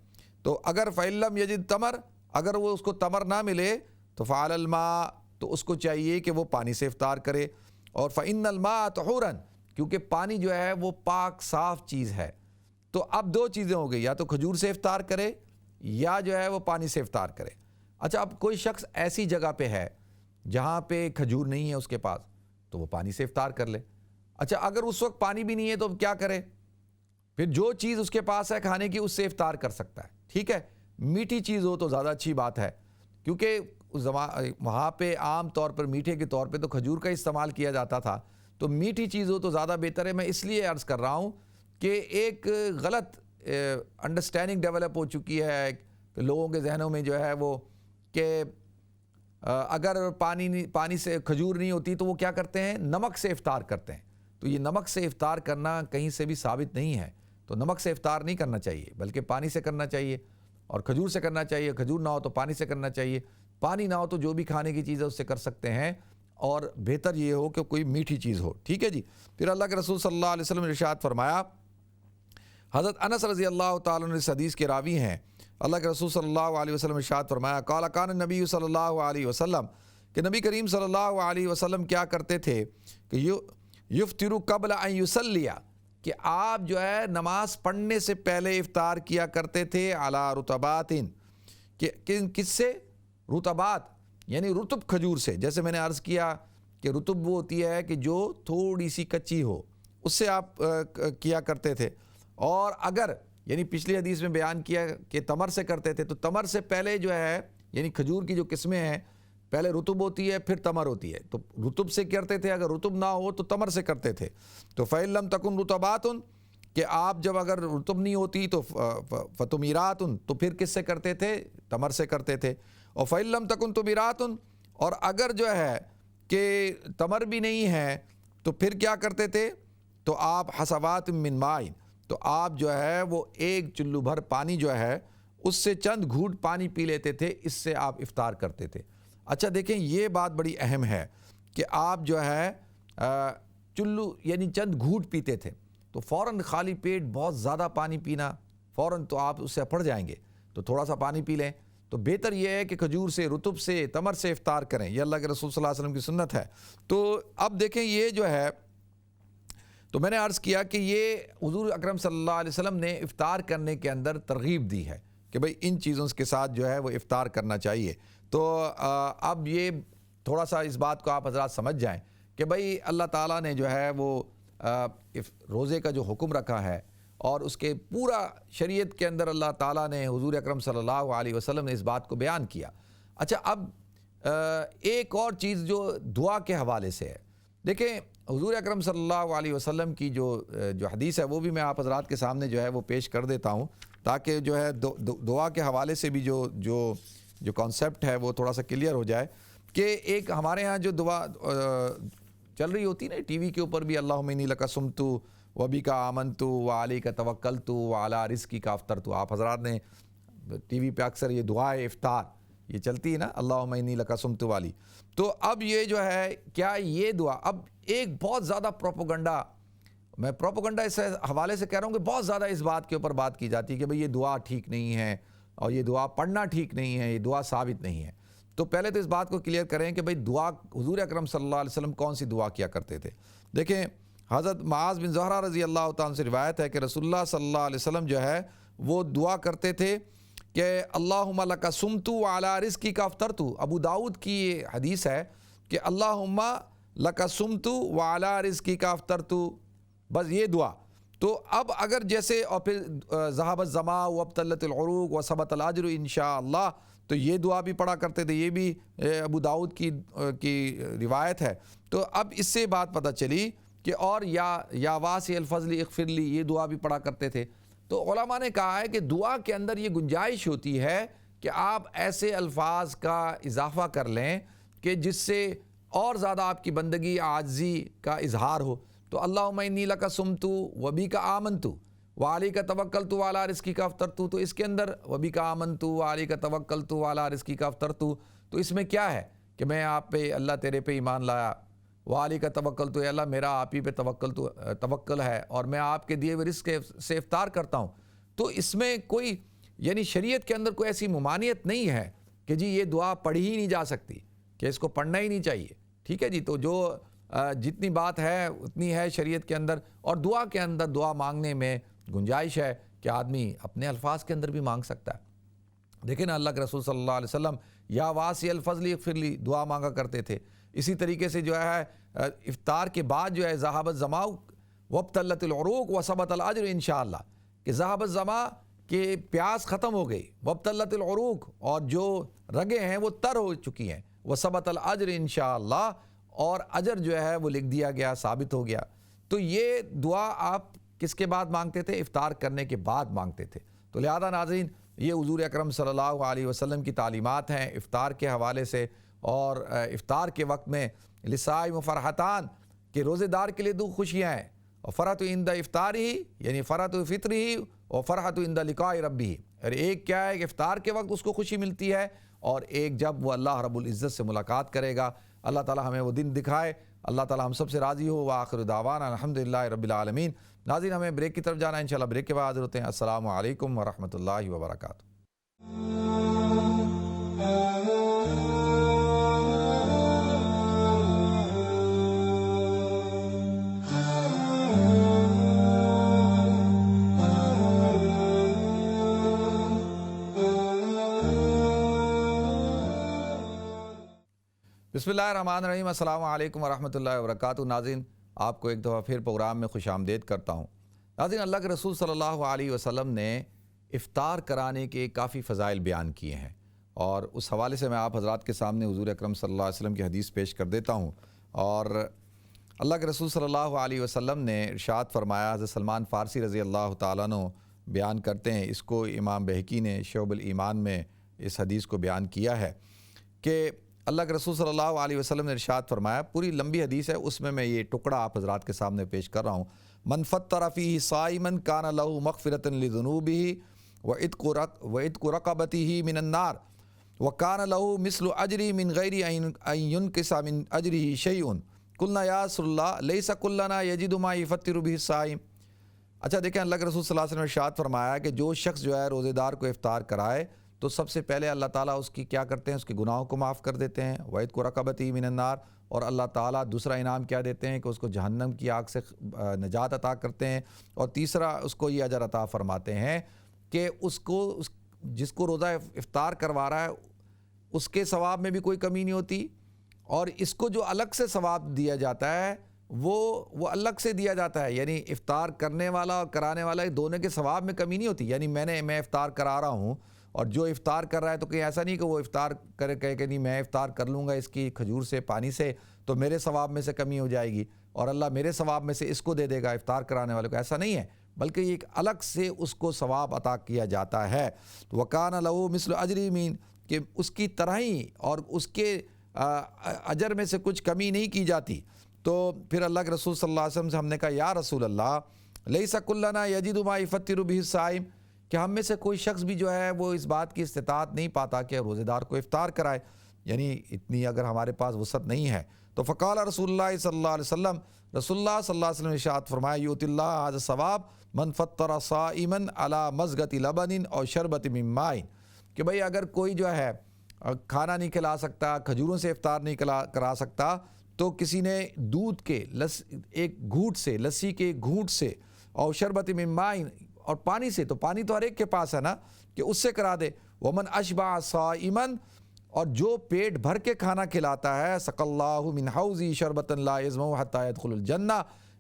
تو اگر فَإِلَّمْ يَجِدْ تمر، اگر وہ اس کو تمر نہ ملے تو فعل الماء، تو اس کو چاہیے کہ وہ پانی سے افطار کرے۔ اور فَإِنَّ الْمَاءَ طَهُورٌ، کیونکہ پانی جو ہے وہ پاک صاف چیز ہے۔ تو اب 2 چیزیں ہو گئی، یا تو کھجور سے افطار کرے یا جو ہے وہ پانی سے افطار کرے۔ اچھا اب کوئی شخص ایسی جگہ پہ ہے جہاں پہ کھجور نہیں ہے اس کے پاس، تو وہ پانی سے افطار کر لے۔ اچھا اگر اس وقت پانی بھی نہیں ہے تو کیا کرے؟ پھر جو چیز اس کے پاس ہے کھانے کی اس سے افطار کر سکتا ہے، ٹھیک ہے۔ میٹھی چیز ہو تو زیادہ اچھی بات ہے، کیونکہ وہاں پہ عام طور پر میٹھے کے طور پہ تو کھجور کا استعمال کیا جاتا تھا، تو میٹھی چیز ہو تو زیادہ بہتر ہے۔ میں اس لیے عرض کر رہا ہوں کہ ایک غلط انڈرسٹینڈنگ ڈیولپ ہو چکی ہے لوگوں کے ذہنوں میں جو ہے وہ کہ اگر پانی سے کھجور نہیں ہوتی تو وہ کیا کرتے ہیں؟ نمک سے افطار کرتے ہیں۔ تو یہ نمک سے افطار کرنا کہیں سے بھی ثابت نہیں ہے، تو نمک سے افطار نہیں کرنا چاہیے بلکہ پانی سے کرنا چاہیے، اور کھجور سے کرنا چاہیے۔ کھجور نہ ہو تو پانی سے کرنا چاہیے، پانی نہ ہو تو جو بھی کھانے کی چیز ہے اس سے کر سکتے ہیں، اور بہتر یہ ہو کہ کوئی میٹھی چیز ہو، ٹھیک ہے جی۔ پھر اللہ کے رسول صلی اللہ علیہ وسلم نے ارشاد فرمایا، حضرت انس رضی اللہ تعالیٰ عنہ اس حدیث کے راوی ہیں، اللہ کے رسول صلی اللہ علیہ وسلم نے ارشاد فرمایا، قال کان النبی صلی اللہ علیہ وسلم، کہ نبی کریم صلی اللہ علیہ وسلم کیا کرتے تھے کہ یفطر قبل ان یصلی، کہ آپ جو ہے نماز پڑھنے سے پہلے افطار کیا کرتے تھے، علی رطبات، کہ کس سے؟ رطبات یعنی رطب کھجور سے۔ جیسے میں نے عرض کیا کہ رطب وہ ہوتی ہے کہ جو تھوڑی سی کچی ہو، اس سے آپ کیا کرتے تھے۔ اور اگر یعنی پچھلی حدیث میں بیان کیا کہ تمر سے کرتے تھے، تو تمر سے پہلے جو ہے یعنی کھجور کی جو قسمیں ہیں پہلے رطب ہوتی ہے پھر تمر ہوتی ہے، تو رطب سے کرتے تھے، اگر رطب نہ ہو تو تمر سے کرتے تھے۔ تو فَإِن لَمْ تَكُنْ رُطَبَاتٌ، کہ آپ جب اگر رطب نہیں ہوتی تو فَتُمِيرَاتٌ، تو پھر کس سے کرتے تھے؟ تمر سے کرتے تھے۔ اور فَإِن لَمْ تَكُنْ تُمِيرَاتٌ، اور اگر جو ہے کہ تمر بھی نہیں ہے تو پھر کیا کرتے تھے؟ تو آپ حسوات من ماء، تو آپ جو ہے وہ ایک چلو بھر پانی جو ہے اس سے چند گھونٹ پانی پی لیتے تھے، اس سے آپ افطار کرتے تھے۔ اچھا دیکھیں یہ بات بڑی اہم ہے کہ آپ جو ہے چلو یعنی چند گھونٹ پیتے تھے، تو فوراً خالی پیٹ بہت زیادہ پانی پینا فوراً تو آپ اس سے پڑ جائیں گے، تو تھوڑا سا پانی پی لیں۔ تو بہتر یہ ہے کہ کھجور سے، رطب سے، تمر سے افطار کریں، یہ اللہ کے رسول صلی اللہ علیہ وسلم کی سنت ہے۔ تو اب دیکھیں یہ جو ہے، تو میں نے عرض کیا کہ یہ حضور اکرم صلی اللہ علیہ وسلم نے افطار کرنے کے اندر ترغیب دی ہے کہ بھئی ان چیزوں کے ساتھ جو ہے وہ افطار کرنا چاہیے۔ تو اب یہ تھوڑا سا اس بات کو آپ حضرات سمجھ جائیں کہ بھئی اللہ تعالیٰ نے جو ہے وہ روزے کا جو حکم رکھا ہے، اور اس کے پورا شریعت کے اندر اللہ تعالیٰ نے، حضور اکرم صلی اللہ علیہ وسلم نے اس بات کو بیان کیا۔ اچھا اب ایک اور چیز جو دعا کے حوالے سے ہے، دیکھیں حضور اکرم صلی اللہ علیہ وسلم کی جو حدیث ہے وہ بھی میں آپ حضرات کے سامنے جو ہے وہ پیش کر دیتا ہوں، تاکہ جو ہے دعا کے حوالے سے بھی جو کانسیپٹ ہے وہ تھوڑا سا کلیئر ہو جائے۔ کہ ایک ہمارے ہاں جو دعا چل رہی ہوتی نا ٹی وی کے اوپر بھی، اللہم انی لک صمت وبک آمنت وعلیک توکلت وعلی رزقک افطرت، آپ حضرات نے ٹی وی پہ اکثر یہ دعائے افطار یہ چلتی ہے نا، اللہم انی لک صمت والی۔ تو اب یہ جو ہے کیا یہ دعا، اب ایک بہت زیادہ پروپیگنڈا، میں پروپیگنڈا اس حوالے سے کہہ رہا ہوں کہ بہت زیادہ اس بات کے اوپر بات کی جاتی ہے کہ بھئی یہ دعا ٹھیک نہیں ہے، اور یہ دعا پڑھنا ٹھیک نہیں ہے، یہ دعا ثابت نہیں ہے۔ تو پہلے تو اس بات کو کلیئر کریں کہ بھئی دعا حضور اکرم صلی اللہ علیہ وسلم کون سی دعا کیا کرتے تھے۔ دیکھیں حضرت معاذ بن زہرہ رضی اللہ تعالیٰ عنہ سے روایت ہے کہ رسول اللہ صلی اللہ علیہ وسلم جو ہے وہ دعا کرتے تھے کہ اللہم لک صمت وعلی رزقک افطرت۔ ابو داؤد کی یہ حدیث ہے کہ اللہم لک صمت وعلی رزقک افطرت، بس یہ دعا۔ تو اب اگر جیسے اور پھر ذہب الظما وابتلت العروق وثبت الاجر انشاءاللہ، تو یہ دعا بھی پڑھا کرتے تھے، یہ بھی ابو داؤد کی روایت ہے۔ تو اب اس سے بات پتہ چلی کہ اور یا واسع الفضل اغفر لی، یہ دعا بھی پڑھا کرتے تھے۔ تو علماء نے کہا ہے کہ دعا کے اندر یہ گنجائش ہوتی ہے کہ آپ ایسے الفاظ کا اضافہ کر لیں کہ جس سے اور زیادہ آپ کی بندگی عاجزی کا اظہار ہو۔ تو اللہم انی لک صمت وبک آمنت وعلیک توکلت وعلی رزقک افطرت، تو اس کے اندر وبک آمنت وعلیک توکلت وعلی رزقک افطرت، تو اس میں کیا ہے کہ میں آپ پہ، اللہ تیرے پہ ایمان لایا، وعلیک توکلت، اے اللہ میرا آپ ہی پہ توکل ہے، اور میں آپ کے دیے ہوئے رزق سے افطار کرتا ہوں۔ تو اس میں کوئی یعنی شریعت کے اندر کوئی ایسی ممانعت نہیں ہے کہ جی یہ دعا پڑھی ہی نہیں جا سکتی، کہ اس کو پڑھنا ہی نہیں چاہیے، ٹھیک ہے جی۔ تو جو جتنی بات ہے اتنی ہے شریعت کے اندر، اور دعا کے اندر دعا مانگنے میں گنجائش ہے کہ آدمی اپنے الفاظ کے اندر بھی مانگ سکتا ہے۔ دیکھیں نا اللہ کے رسول صلی اللہ علیہ وسلم یا واسع الفضل اغفر لی دعا مانگا کرتے تھے۔ اسی طریقے سے جو ہے افطار کے بعد جو ہے ذہب الظما وابتلت العروق وثبت الاجر انشاءاللہ، کہ ذہب الظما کہ پیاس ختم ہو گئی، وابتلت العروق اور جو رگیں ہیں وہ تر ہو چکی ہیں، وثبت الاجر انشاءاللہ اور اجر جو ہے وہ لکھ دیا گیا، ثابت ہو گیا۔ تو یہ دعا آپ کس کے بعد مانگتے تھے؟ افطار کرنے کے بعد مانگتے تھے۔ تو لہذا ناظرین یہ حضور اکرم صلی اللہ علیہ وسلم کی تعلیمات ہیں افطار کے حوالے سے، اور افطار کے وقت میں لصائم فرحتان کہ روزے دار کے لیے دو خوشیاں ہیں، اور فرحت عند افطار ہی یعنی فرحت فطر ہی اور فرحت عند لقاء ربی، اور ایک کیا ہے کہ افطار کے وقت اس کو خوشی ملتی ہے، اور ایک جب وہ اللہ رب العزت سے ملاقات کرے گا۔ اللہ تعالی ہمیں وہ دن دکھائے، اللہ تعالی ہم سب سے راضی ہو۔ وآخر دعوانا الحمدللہ رب العالمین۔ ناظرین ہمیں بریک کی طرف جانا ہے، انشاءاللہ بریک کے بعد حاضر ہوتے ہیں۔ السلام علیکم ورحمۃ اللہ وبرکاتہ۔ بسم اللہ الرحمن الرحیم۔ السلام علیکم ورحمۃ اللہ وبرکاتہ۔ ناظرین آپ کو ایک دفعہ پھر پروگرام میں خوش آمدید کرتا ہوں۔ ناظرین اللہ کے رسول صلی اللہ علیہ وسلم نے افطار کرانے کے کافی فضائل بیان کیے ہیں، اور اس حوالے سے میں آپ حضرات کے سامنے حضور اکرم صلی اللہ علیہ وسلم کی حدیث پیش کر دیتا ہوں۔ اور اللہ کے رسول صلی اللہ علیہ وسلم نے ارشاد فرمایا، حضرت سلمان فارسی رضی اللہ تعالیٰ عنہ بیان کرتے ہیں، اس کو امام بہقی نے شعب الایمان میں اس حدیث کو بیان کیا ہے کہ اللہ کے رسول صلی اللہ علیہ وسلم نے ارشاد فرمایا، پوری لمبی حدیث ہے، اس میں یہ ٹکڑا آپ حضرات کے سامنے پیش کر رہا ہوں۔ من فطر فیہ صائما کان لہ مغفرۃ لذنوبہ وعتق رقبتہ من النار وکان لہ مثل اجرہ من غیر ان ینقص من اجرہ شیء۔ قلنا یا رسول اللہ لیس کلنا یجد ما یفطر بہ الصائم۔ اچھا دیکھیں، اللہ کے رسول صلی اللہ علیہ وسلم نے ارشاد فرمایا کہ جو شخص جو ہے روزے دار کو افطار کرائے تو سب سے پہلے اللہ تعالیٰ اس کی کیا کرتے ہیں، اس کے گناہوں کو معاف کر دیتے ہیں، وعتق رقبتہ من النار، اور اللہ تعالیٰ دوسرا انعام کیا دیتے ہیں کہ اس کو جہنم کی آگ سے نجات عطا کرتے ہیں، اور تیسرا اس کو یہ اجر عطا فرماتے ہیں کہ جس کو روزہ افطار کروا رہا ہے اس کے ثواب میں بھی کوئی کمی نہیں ہوتی، اور اس کو جو الگ سے ثواب دیا جاتا ہے وہ الگ سے دیا جاتا ہے، یعنی افطار کرنے والا اور کرانے والا دونوں کے ثواب میں کمی نہیں ہوتی۔ یعنی میں افطار کرا رہا ہوں اور جو افطار کر رہا ہے تو کہیں ایسا نہیں کہ وہ افطار کرے کہے کہ نہیں میں افطار کر لوں گا اس کی کھجور سے پانی سے تو میرے ثواب میں سے کمی ہو جائے گی اور اللہ میرے ثواب میں سے اس کو دے دے گا افطار کرانے والے کو، ایسا نہیں ہے، بلکہ یہ ایک الگ سے اس کو ثواب عطا کیا جاتا ہے۔ وَكَانَ لَهُ مِثْلُ أَجْرِ مِن، کہ اس کی طرح ہی اور اس کے اجر میں سے کچھ کمی نہیں کی جاتی۔ تو پھر اللہ کے رسول صلی اللہ علیہ وسلم سے ہم نے کہا یا رسول اللہ لیس کلنا یجد ما یفطر بہ الصائم، کہ ہم میں سے کوئی شخص بھی جو ہے وہ اس بات کی استطاعت نہیں پاتا کہ روزے دار کو افطار کرائے، یعنی اتنی اگر ہمارے پاس وسعت نہیں ہے۔ تو فقال رسول اللہ صلی اللہ علیہ وسلم، رسول اللہ صلی اللہ علیہ وسلم نے ارشاد فرمایا، یؤتی اللہ ھذا الثواب من فطر صائما علی مزغۃ لبن او شربۃ من ماء، کہ بھئی اگر کوئی جو ہے کھانا نہیں کھلا سکتا، کھجوروں سے افطار نہیں کرا سکتا، تو کسی نے دودھ کے ایک گھونٹ سے، لسی کے ایک گھونٹ سے، اور شربت من ماء، اور پانی سے، تو پانی تو ہر ایک کے پاس ہے نا، کہ اس سے کرا دے۔ ومن اشبع صائما، اور جو پیٹ بھر کے کھانا کھلاتا ہے، سقى اللہ من حوضی شربۃ لا یظمأ حتى يدخل الجنہ،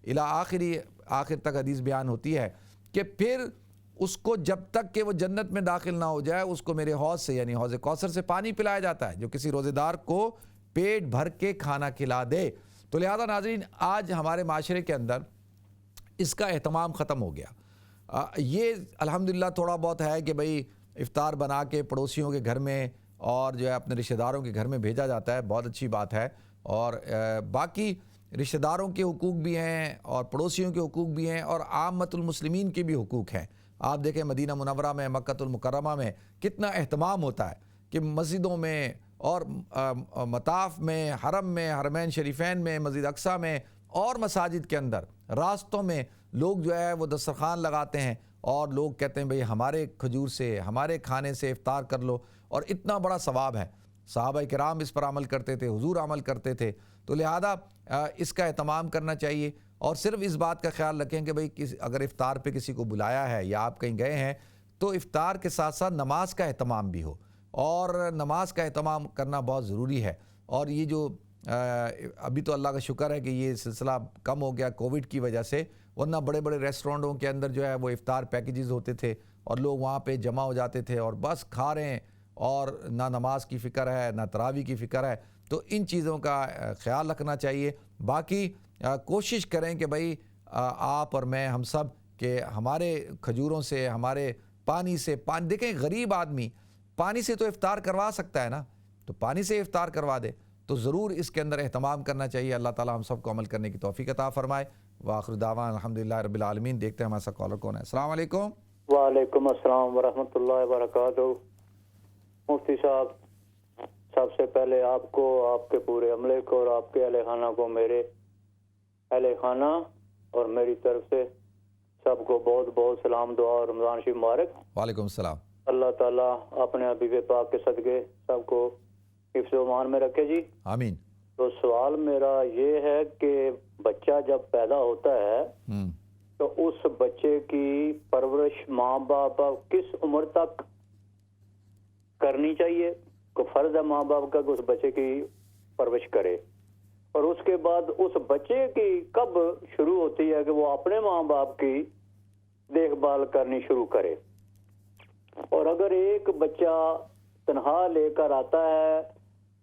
الی آخر تک حدیث بیان ہوتی ہے کہ پھر اس کو جب تک کہ وہ جنت میں داخل نہ ہو جائے اس کو میرے حوض سے یعنی حوض کوثر سے پانی پلایا جاتا ہے، جو کسی روزے دار کو پیٹ بھر کے کھانا کھلا دے۔ تو لہذا ناظرین آج ہمارے معاشرے کے اندر اس کا اہتمام ختم ہو گیا۔ یہ الحمدللہ تھوڑا بہت ہے کہ بھئی افطار بنا کے پڑوسیوں کے گھر میں اور جو ہے اپنے رشتہ داروں کے گھر میں بھیجا جاتا ہے، بہت اچھی بات ہے، اور باقی رشتہ داروں کے حقوق بھی ہیں اور پڑوسیوں کے حقوق بھی ہیں اور عامت المسلمین کے بھی حقوق ہیں۔ آپ دیکھیں مدینہ منورہ میں، مکہ المکرمہ میں کتنا اہتمام ہوتا ہے کہ مسجدوں میں اور مطاف میں، حرم میں، حرمین شریفین میں، مسجد اقصیٰ میں اور مساجد کے اندر راستوں میں لوگ جو ہے وہ دسترخوان لگاتے ہیں اور لوگ کہتے ہیں بھئی ہمارے کھجور سے، ہمارے کھانے سے افطار کر لو، اور اتنا بڑا ثواب ہے۔ صحابہ کرام اس پر عمل کرتے تھے، حضور عمل کرتے تھے، تو لہذا اس کا اہتمام کرنا چاہیے، اور صرف اس بات کا خیال رکھیں کہ بھئی اگر افطار پہ کسی کو بلایا ہے یا آپ کہیں گئے ہیں تو افطار کے ساتھ ساتھ نماز کا اہتمام بھی ہو، اور نماز کا اہتمام کرنا بہت ضروری ہے۔ اور یہ جو ابھی تو اللہ کا شکر ہے کہ یہ سلسلہ کم ہو گیا کووڈ کی وجہ سے، ورنہ بڑے بڑے ریسٹورنٹوں کے اندر جو ہے وہ افطار پیکیجز ہوتے تھے اور لوگ وہاں پہ جمع ہو جاتے تھے اور بس کھا رہے ہیں، اور نہ نماز کی فکر ہے نہ تراویح کی فکر ہے۔ تو ان چیزوں کا خیال رکھنا چاہیے۔ باقی کوشش کریں کہ بھئی آپ اور میں، ہم سب، کہ ہمارے کھجوروں سے، ہمارے پانی سے، دیکھیں غریب آدمی پانی سے تو افطار کروا سکتا ہے نا، تو پانی سے افطار کروا دے تو ضرور اس کے اندر اہتمام کرنا چاہیے. اللہ تعالیٰ ہم سب کو عمل کرنے کی توفیق عطا فرمائے. وآخر دعوانا الحمدللہ رب العالمین. دیکھتے ہیں ہمارا سا کالر کون ہے. السلام علیکم. وعلیکم السلام ورحمۃ اللہ وبرکاتہ. مفتی صاحب، سب سے پہلے آپ کو، آپ کے پورے عملے کو اور آپ کے اہل خانہ کو، میرے اہل خانہ اور میری طرف سے سب کو بہت بہت سلام، دعا اور رمضان شریف مبارک. وعلیکم السلام. اللہ تعالیٰ اپنے حبیب پاک کے صدقے سب کو حفظ و امان میں رکھے جی. آمین. تو سوال میرا یہ ہے کہ بچہ جب پیدا ہوتا ہے تو اس بچے کی پرورش ماں باپ کس عمر تک کرنی چاہیے؟ کو فرض ہے ماں باپ کا کہ اس بچے کی پرورش کرے، اور اس کے بعد اس بچے کی کب شروع ہوتی ہے کہ وہ اپنے ماں باپ کی دیکھ بھال کرنی شروع کرے؟ اور اگر ایک بچہ تنہا لے کر آتا ہے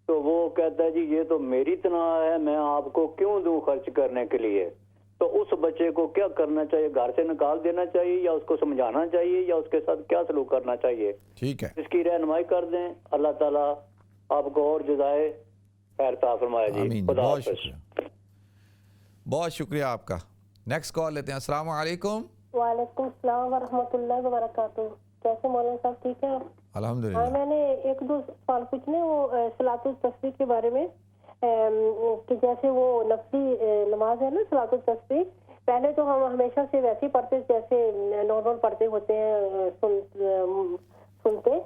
تو وہ کہتا ہے جی یہ تو میری تنہا ہے، میں آپ کو کیوں دوں خرچ کرنے کے لیے، تو اس بچے کو کیا کرنا چاہیے؟ گھر سے نکال دینا چاہیے یا اس کو سمجھانا چاہیے یا اس کے ساتھ کیا سلوک کرنا چاہیے؟ ٹھیک ہے، اس کی رہنمائی کر دیں. اللہ تعالیٰ آپ کو اور جزائے خیر عطا فرمائے جی. آمین. خدا بہت حافظ. شکریہ، بہت شکریہ آپ کا. نیکسٹ کال لیتے ہیں. السلام علیکم. وعلیکم السلام ورحمۃ اللہ وبرکاتہ. کیسے مولانا صاحب؟ ٹھیک ہے الحمدللہ. میں نے ایک دو سوال پوچھنے، وہ صلاۃ التسبیح کے بارے میں، کہ جیسے وہ نفلی نماز ہے نا صلاۃ التسبیح، پہلے تو ہم ہمیشہ سے ویسے پڑھتے جیسے نارمل پڑھتے ہوتے ہیں، سنتے،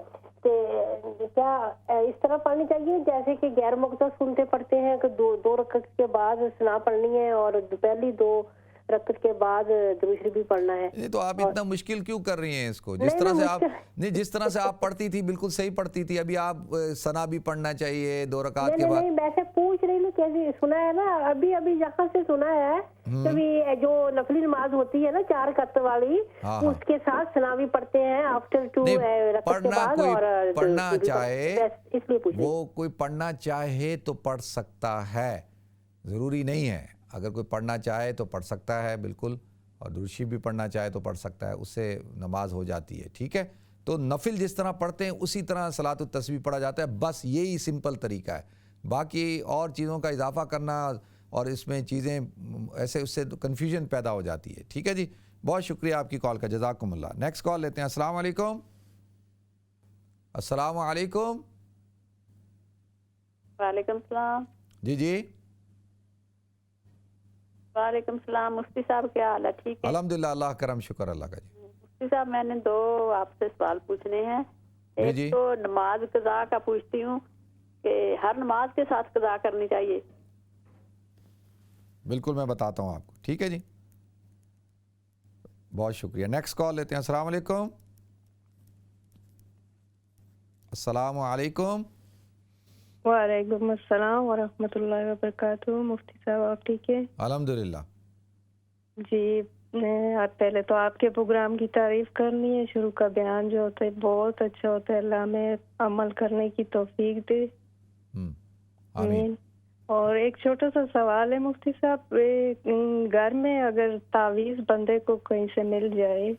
کیا اس طرح پڑھنی چاہیے جیسے کہ غیر مقتصد سنتے پڑھتے ہیں کہ دو رکعت کے بعد ثنا پڑھنی ہے اور پہلی 2 رکعت کے بعد درود شریف بھی پڑھنا ہے؟ نہیں تو آپ اتنا مشکل کیوں کر رہی ہیں اس کو؟ جس طرح سے آپ نہیں، جس طرح سے آپ پڑھتی تھی بالکل صحیح پڑھتی تھی. ابھی آپ ثنا بھی پڑھنا چاہیے 2 رکعت کے بعد. نہیں ویسے پوچھ رہی ہوں، کیسے سنا ہے نا، ابھی یہاں سے سنا ہے کہ جو نفلی نماز ہوتی ہے نا 4 رکعت والی، اس کے ساتھ ثنا بھی پڑھتے ہیں آفٹر 2 رکعت کے بعد. اور پڑھنا چاہے اس لیے پوچھ، وہ کوئی پڑھنا چاہے تو پڑھ سکتا ہے، ضروری نہیں ہے. اگر کوئی پڑھنا چاہے تو پڑھ سکتا ہے بالکل، اور درود شریف بھی پڑھنا چاہے تو پڑھ سکتا ہے، اس سے نماز ہو جاتی ہے. ٹھیک ہے، تو نفل جس طرح پڑھتے ہیں اسی طرح صلاۃ التسبیح پڑھا جاتا ہے. بس یہی سمپل طریقہ ہے. باقی اور چیزوں کا اضافہ کرنا اور اس میں چیزیں ایسے، اس سے کنفیوژن پیدا ہو جاتی ہے. ٹھیک ہے جی، بہت شکریہ آپ کی کال کا، جزاکم اللہ. نیکسٹ کال لیتے ہیں. السلام علیکم. السلام علیکم. وعلیکم السلام. جی وعلیکم السلام. مفتی صاحب کیا حال ہے؟ ٹھیک ہے الحمدللہ، اللہ کرم، شکر اللہ کا. جی مفتی صاحب، میں نے 2 آپ سے سوال پوچھنے ہیں. ایک تو نماز قضا کا پوچھتی ہوں کہ ہر نماز کے ساتھ قضا کرنی چاہیے؟ بالکل، میں بتاتا ہوں آپ کو. ٹھیک ہے جی، بہت شکریہ. نیکسٹ کال لیتے ہیں. السلام علیکم. السلام علیکم. وعلیکم السلام ورحمۃ اللہ وبرکاتہ. مفتی صاحب آپ ٹھیک ہے؟ الحمدللہ. جی، پہلے تو آپ کے پروگرام کی تعریف کرنی ہے. شروع کا بیان جو ہوتا ہے بہت اچھا ہوتا ہے. اللہ میں عمل کرنے کی توفیق دے. آمین. اور ایک چھوٹا سا سوال ہے مفتی صاحب، گھر میں اگر تعویذ بندے کو کہیں سے مل جائے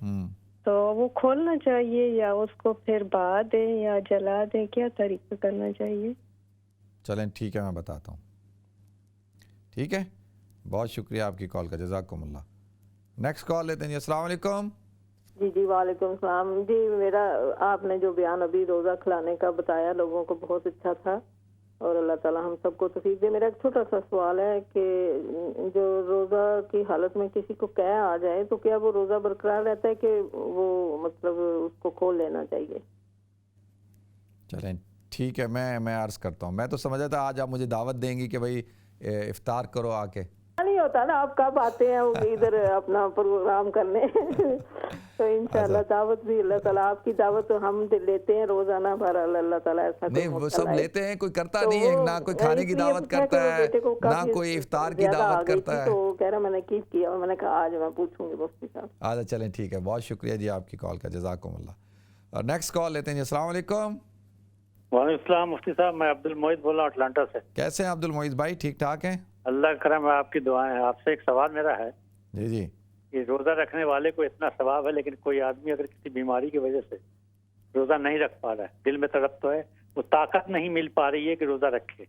تو وہ کھولنا چاہیے یا اس کو پھر بہا دیں یا جلا دیں؟ کیا طریقہ کرنا چاہیے؟ چلیں ٹھیک ہے، میں بتاتا ہوں. ٹھیک ہے، بہت شکریہ آپ کی کال کا، جزاکم اللہ. نیکسٹ کال لیتے ہیں. السلام علیکم. جی وعلیکم السلام. جی میرا آپ نے جو بیان ابھی روزہ کھلانے کا بتایا لوگوں کو بہت اچھا تھا، اور اللہ تعالیٰ ہم سب کو توفیق دے. میرا ایک چھوٹا سا سوال ہے کہ جو روزہ کی حالت میں کسی کو قے آ جائے تو کیا وہ روزہ برقرار رہتا ہے کہ وہ مطلب اس کو کھول لینا چاہیے؟ چلیں ٹھیک ہے، میں عرض کرتا ہوں. میں تو سمجھا تھا آج آپ مجھے دعوت دیں گی کہ بھائی افطار کرو آ کے. نہیں ہوتا نا، آپ کب آتے ہیں ادھر اپنا پروگرام کرنے تو انشاءاللہ دعوت بھی اللہ تعالیٰ آپ کی دعوت تو ہم لیتے ہیں روزانہ، پر اللہ تعالیٰ ایسا نہیں وہ سب لیتے ہیں، کوئی کرتا نہیں ہے، نہ کوئی کھانے کی دعوت کرتا ہے نہ کوئی افطار کی دعوت کرتا ہے. تو کہہ رہا میں نے کیا، میں نے کہا آج میں پوچھوں گی مفتی صاحب. آج چلیں ٹھیک ہے، بہت شکریہ جی آپ کی کال کا، جزاکم اللہ. اور نیکسٹ کال لیتے ہیں. السلام علیکم. وعلیکم السلام مفتی صاحب، میں عبد المعید بول رہا ہوں اٹلانٹا سے. کیسے ہیں عبد المعید بھائی؟ ٹھیک ٹھاک ہیں؟ اللہ کرم ہے، آپ کی دعائیں ہیں. آپ سے ایک سوال میرا ہے. جی کہ روزہ رکھنے والے کو اتنا ثواب ہے، لیکن کوئی آدمی اگر کسی بیماری کی وجہ سے روزہ نہیں رکھ پا رہا ہے، دل میں تڑپ تو ہے وہ طاقت نہیں مل پا رہی ہے کہ روزہ رکھے.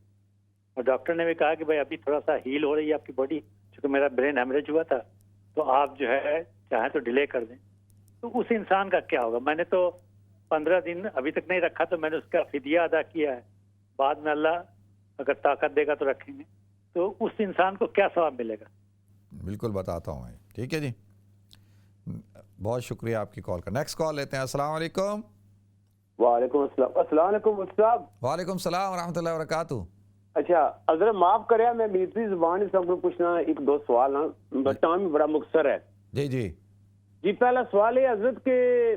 اور ڈاکٹر نے بھی کہا کہ بھائی ابھی تھوڑا سا ہیل ہو رہی ہے آپ کی باڈی, چونکہ میرا برین ہیمریج ہوا تھا, تو آپ جو ہے چاہیں تو ڈیلے کر دیں. تو اس انسان کا کیا ہوگا؟ میں نے تو 15 دن ابھی تک نہیں رکھا, تو میں نے اس کا فدیہ ادا کیا ہے. بعد میں اللہ اگر طاقت دے گا تو رکھیں گے. تو اس انسان کو کیا ثواب ملے گا؟ بالکل بتاتا ہوں. ٹھیک ہے جی, بہت شکریہ آپ کی کال کا. نیکسٹ کال لیتے ہیں. السلام علیکم. وعلیکم السلام. السلام علیکم صاحب. وعلیکم السلام ورحمۃ اللہ وبرکاتہ. اچھا حضرت معاف کریا, میں میٹری زبان سب کو پوچھنا ایک دو سوال ہیں, ٹائم بڑا مختصر ہے. جی جی جی, پہلا سوال ہے حضرت کہ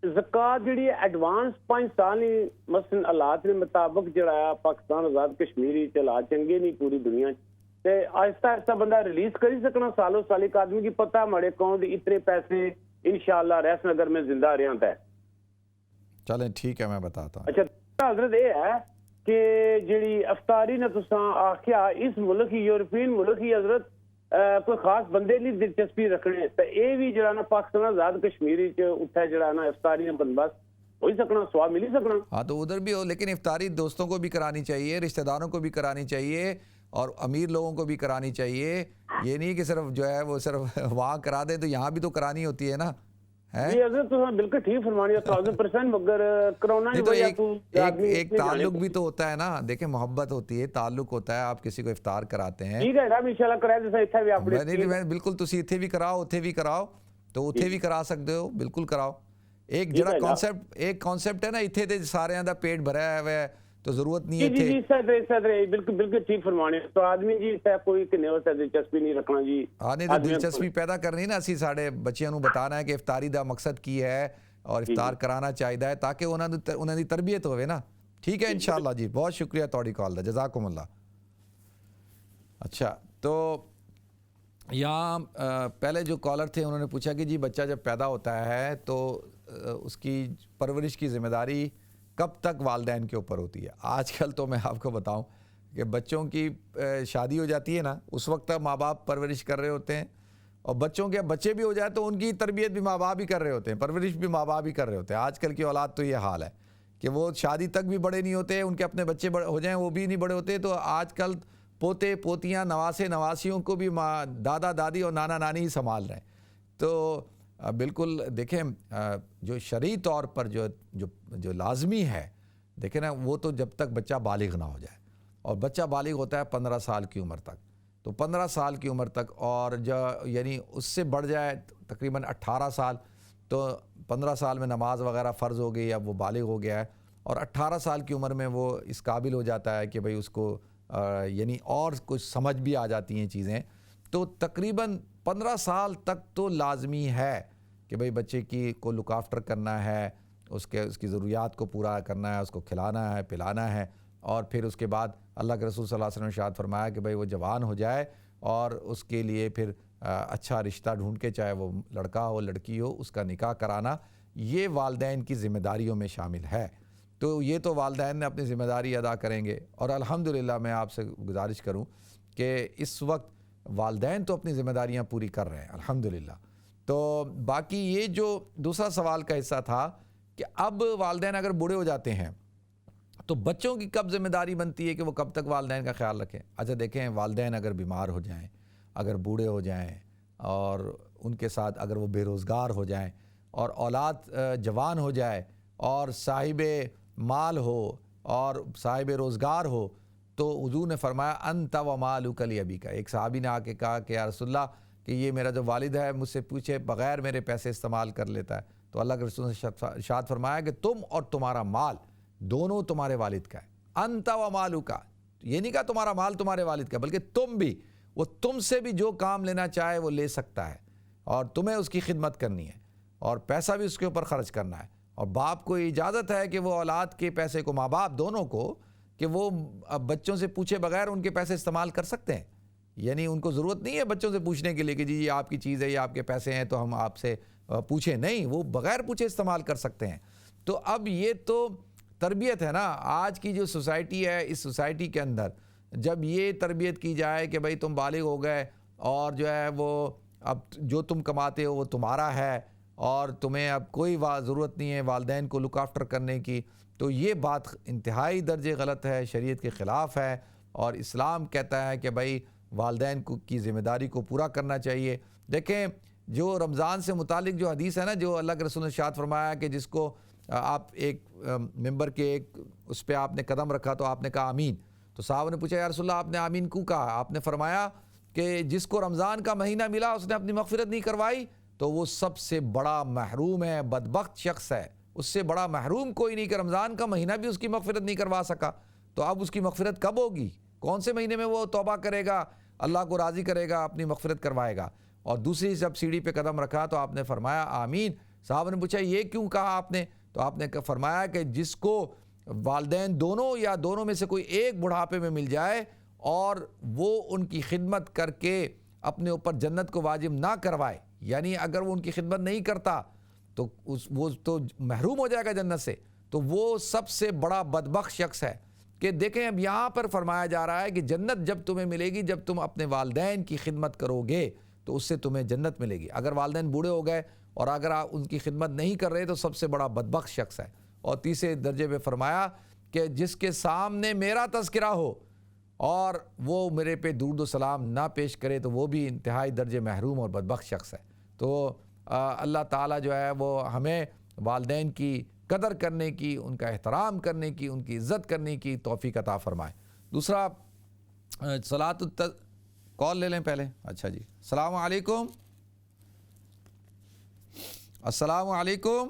زکات جڑی ایڈوانس 5 سال مثلا حالات کے مطابق جڑا پاکستان آزاد کشمیری چلا چنگے نہیں پوری دنیا تے آہستہ آہستہ بندہ ریلیز کری سکنا سالوں سال. ایک آدمی کی پتہ ہمارے اکاؤنٹ اتنے پیسے انشاءاللہ رہس اگر میں زندہ رہا ہے. چلیں ٹھیک ہے, میں بتاتا ہوں. اچھا حضرت یہ ہے کہ جڑی افطاری نے تساں آخیا اس ملک ہی یورپین ملک ہی حضرت کوئی خاص بندے نہیں دلچسپی رکھنے, تو یہ بھی جڑا نا پاکستان آزاد کشمیری اٹھا جڑا نا افطاری نے بندوبست ہو ہی سکنا, سواب مل ہی سکنا. ہاں تو ادھر بھی ہو, لیکن افطاری دوستوں کو بھی کرانی چاہیے, رشتہ داروں کو بھی کرانی چاہیے, اور امیر لوگوں کو بھی کرانی چاہیے. یہ نہیں کہ صرف جو ہے وہ صرف وہاں کرا دیں, تو یہاں بھی تو کرانی ہوتی ہے نا. جی حضرت تو بالکل ٹھیک فرمانی ہے 1000%, مگر کرونا ہی ہوا تو ایک تعلق بھی تو ہوتا ہے نا. دیکھیں محبت ہوتی ہے, تعلق ہوتا ہے. آپ کسی کو افطار کراتے ہیں, ٹھیک ہے رب انشاءاللہ کرائے جیسا اتھا بھی اپنے بالکل تسی اتھے بھی کراؤ, اتھے بھی کراؤ, تو اتھے بھی کرا سکتے ہو, بالکل کراؤ. ایک جڑا کانسیپٹ ہے نا, اتھے تے سارے دا پیٹ بھرا ہوا ہے تو ضرورت نہیں ہے. جی صدر بالکل ٹھیک فرمانے. تو آدمی جی کوئی کنے ہو دلچسپی نہیں رکھنا جی. آنے تو دلچسپی پیدا کرنی نا, اسی ساڑے بچیاں نو بتانا ہے کہ افطاری دا مقصد کی ہے اور افطار کرانا چاہیے تاکہ انہاں دی تربیت ہوئے نا. ٹھیک ہے انشاءاللہ جی, بہت شکریہ توڑی کال دا, جزاکم اللہ. اچھا, تو یہاں پہلے جو کالر تھے انہوں نے پوچھا کہ جی بچہ جب پیدا ہوتا ہے تو اس کی پرورش کی ذمہ داری کب تک والدین کے اوپر ہوتی ہے. آج کل تو میں آپ کو بتاؤں کہ بچوں کی شادی ہو جاتی ہے نا, اس وقت تک ماں باپ پرورش کر رہے ہوتے ہیں, اور بچوں کے بچے بھی ہو جائے تو ان کی تربیت بھی ماں باپ ہی کر رہے ہوتے ہیں, پرورش بھی ماں باپ ہی کر رہے ہوتے ہیں. آج کل کی اولاد تو یہ حال ہے کہ وہ شادی تک بھی بڑے نہیں ہوتے, ان کے اپنے بچے بڑے ہو جائیں وہ بھی نہیں بڑے ہوتے. تو آج کل پوتے پوتیاں نواسے نواسیوں کو بھی دادا دادی اور نانا نانی ہی سنبھال رہے ہیں. تو بالکل دیکھیں جو شرعی طور پر جو لازمی ہے, دیکھیں نا, وہ تو جب تک بچہ بالغ نہ ہو جائے, اور بچہ بالغ ہوتا ہے 15 سال کی عمر تک. تو 15 سال کی عمر تک, اور یعنی اس سے بڑھ جائے تقریباً 18 سال, تو 15 سال میں نماز وغیرہ فرض ہو گئی, اب وہ بالغ ہو گیا ہے, اور 18 سال کی عمر میں وہ اس قابل ہو جاتا ہے کہ بھئی اس کو یعنی اور کچھ سمجھ بھی آ جاتی ہیں چیزیں. تو تقریباً 15 سال تک تو لازمی ہے کہ بھئی بچے کی کو لک آفٹر کرنا ہے, اس کی ضروریات کو پورا کرنا ہے, اس کو کھلانا ہے پلانا ہے. اور پھر اس کے بعد اللہ کے رسول صلی اللہ علیہ وسلم نے ارشاد فرمایا کہ بھئی وہ جوان ہو جائے اور اس کے لیے پھر اچھا رشتہ ڈھونڈ کے, چاہے وہ لڑکا ہو لڑکی ہو, اس کا نکاح کرانا یہ والدین کی ذمہ داریوں میں شامل ہے. تو یہ تو والدین نے اپنی ذمہ داری ادا کریں گے, اور الحمدللہ میں آپ سے گزارش کروں کہ اس وقت والدین تو اپنی ذمہ داریاں پوری کر رہے ہیں الحمدللہ. تو باقی یہ جو دوسرا سوال کا حصہ تھا کہ اب والدین اگر بوڑھے ہو جاتے ہیں تو بچوں کی کب ذمہ داری بنتی ہے کہ وہ کب تک والدین کا خیال رکھیں. اچھا دیکھیں, والدین اگر بیمار ہو جائیں, اگر بوڑھے ہو جائیں, اور ان کے ساتھ اگر وہ بے روزگار ہو جائیں, اور اولاد جوان ہو جائے, اور صاحب مال ہو اور صاحب روزگار ہو, تو حضور نے فرمایا انت و مالک لابیک. ایک صحابی نے آ کے کہا کہ یا رسول اللہ کہ یہ میرا جو والد ہے مجھ سے پوچھے بغیر میرے پیسے استعمال کر لیتا ہے. تو اللہ کے رسول نے ارشاد فرمایا کہ تم اور تمہارا مال دونوں تمہارے والد کا ہے. انت و مالک, یہ نہیں کہا تمہارا مال تمہارے والد کا, بلکہ تم بھی, وہ تم سے بھی جو کام لینا چاہے وہ لے سکتا ہے, اور تمہیں اس کی خدمت کرنی ہے, اور پیسہ بھی اس کے اوپر خرچ کرنا ہے. اور باپ کو اجازت ہے کہ وہ اولاد کے پیسے کو, ماں باپ دونوں کو, کہ وہ بچوں سے پوچھے بغیر ان کے پیسے استعمال کر سکتے ہیں. یعنی ان کو ضرورت نہیں ہے بچوں سے پوچھنے کے لیے کہ جی یہ آپ کی چیز ہے, یہ آپ کے پیسے ہیں تو ہم آپ سے پوچھیں, نہیں, وہ بغیر پوچھے استعمال کر سکتے ہیں. تو اب یہ تو تربیت ہے نا آج کی جو سوسائٹی ہے, اس سوسائٹی کے اندر جب یہ تربیت کی جائے کہ بھئی تم بالغ ہو گئے اور جو ہے وہ اب جو تم کماتے ہو وہ تمہارا ہے, اور تمہیں اب کوئی ضرورت نہیں ہے والدین کو لک آفٹر کرنے کی، تو یہ بات انتہائی درجے غلط ہے، شریعت کے خلاف ہے، اور اسلام کہتا ہے کہ بھائی والدین کی ذمہ داری کو پورا کرنا چاہیے۔ دیکھیں جو رمضان سے متعلق جو حدیث ہے نا، جو اللہ کے رسول نے ارشاد فرمایا کہ جس کو آپ ایک ممبر کے ایک اس پہ آپ نے قدم رکھا تو آپ نے کہا آمین، تو صحابہ نے پوچھا یا رسول اللہ آپ نے آمین کیوں کہا؟ آپ نے فرمایا کہ جس کو رمضان کا مہینہ ملا اس نے اپنی مغفرت نہیں کروائی تو وہ سب سے بڑا محروم ہے، بدبخت شخص ہے، اس سے بڑا محروم کوئی نہیں کہ رمضان کا مہینہ بھی اس کی مغفرت نہیں کروا سکا۔ تو اب اس کی مغفرت کب ہوگی؟ کون سے مہینے میں وہ توبہ کرے گا، اللہ کو راضی کرے گا، اپنی مغفرت کروائے گا؟ اور دوسری جب سیڑھی پہ قدم رکھا تو آپ نے فرمایا آمین۔ صحابہ نے پوچھا یہ کیوں کہا آپ نے؟ تو آپ نے فرمایا کہ جس کو والدین دونوں یا دونوں میں سے کوئی ایک بڑھاپے میں مل جائے اور وہ ان کی خدمت کر کے اپنے اوپر جنت کو واجب نہ کروائے، یعنی اگر وہ ان کی خدمت نہیں کرتا تو وہ تو محروم ہو جائے گا جنت سے، تو وہ سب سے بڑا بدبخت شخص ہے۔ کہ دیکھیں اب یہاں پر فرمایا جا رہا ہے کہ جنت جب تمہیں ملے گی جب تم اپنے والدین کی خدمت کرو گے تو اس سے تمہیں جنت ملے گی۔ اگر والدین بوڑھے ہو گئے اور اگر آپ ان کی خدمت نہیں کر رہے تو سب سے بڑا بدبخت شخص ہے۔ اور تیسرے درجے پہ فرمایا کہ جس کے سامنے میرا تذکرہ ہو اور وہ میرے پہ درود و سلام نہ پیش کرے تو وہ بھی انتہائی درجے محروم اور بدبخت شخص ہے۔ تو اللہ تعالیٰ جو ہے وہ ہمیں والدین کی قدر کرنے کی، ان کا احترام کرنے کی، ان کی عزت کرنے کی توفیق عطا فرمائے۔ دوسرا کال لے لیں پہلے۔ اچھا جی، السلام علیکم۔ السلام علیکم۔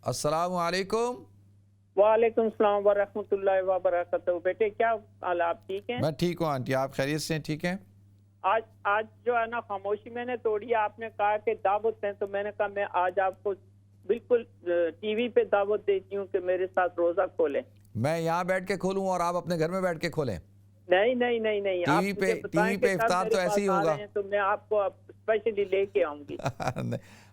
السلام علیکم۔ وعلیکم السلام ورحمۃ اللہ وبرکاتہ۔ بیٹے کیا حال، آپ ٹھیک ہیں؟ میں ٹھیک ہوں آنٹی، آپ خیریت سے ہیں؟ ٹھیک ہیں۔ آج جو ہے نا خاموشی میں نے توڑی، آپ نے کہا کہ دعوت ہے تو میں نے کہا میں آج آپ کو بالکل ٹی وی پہ دعوت دیتی ہوں کہ میرے ساتھ روزہ کھولیں۔ میں یہاں بیٹھ کے کھولوں اور آپ اپنے گھر میں بیٹھ کے کھولیں؟ نہیں نہیں نہیں نہیں، ٹی وی پہ افطار تو ایسے ہی ہوگا تو میں آپ کو اسپیشلی لے کے آؤں گی۔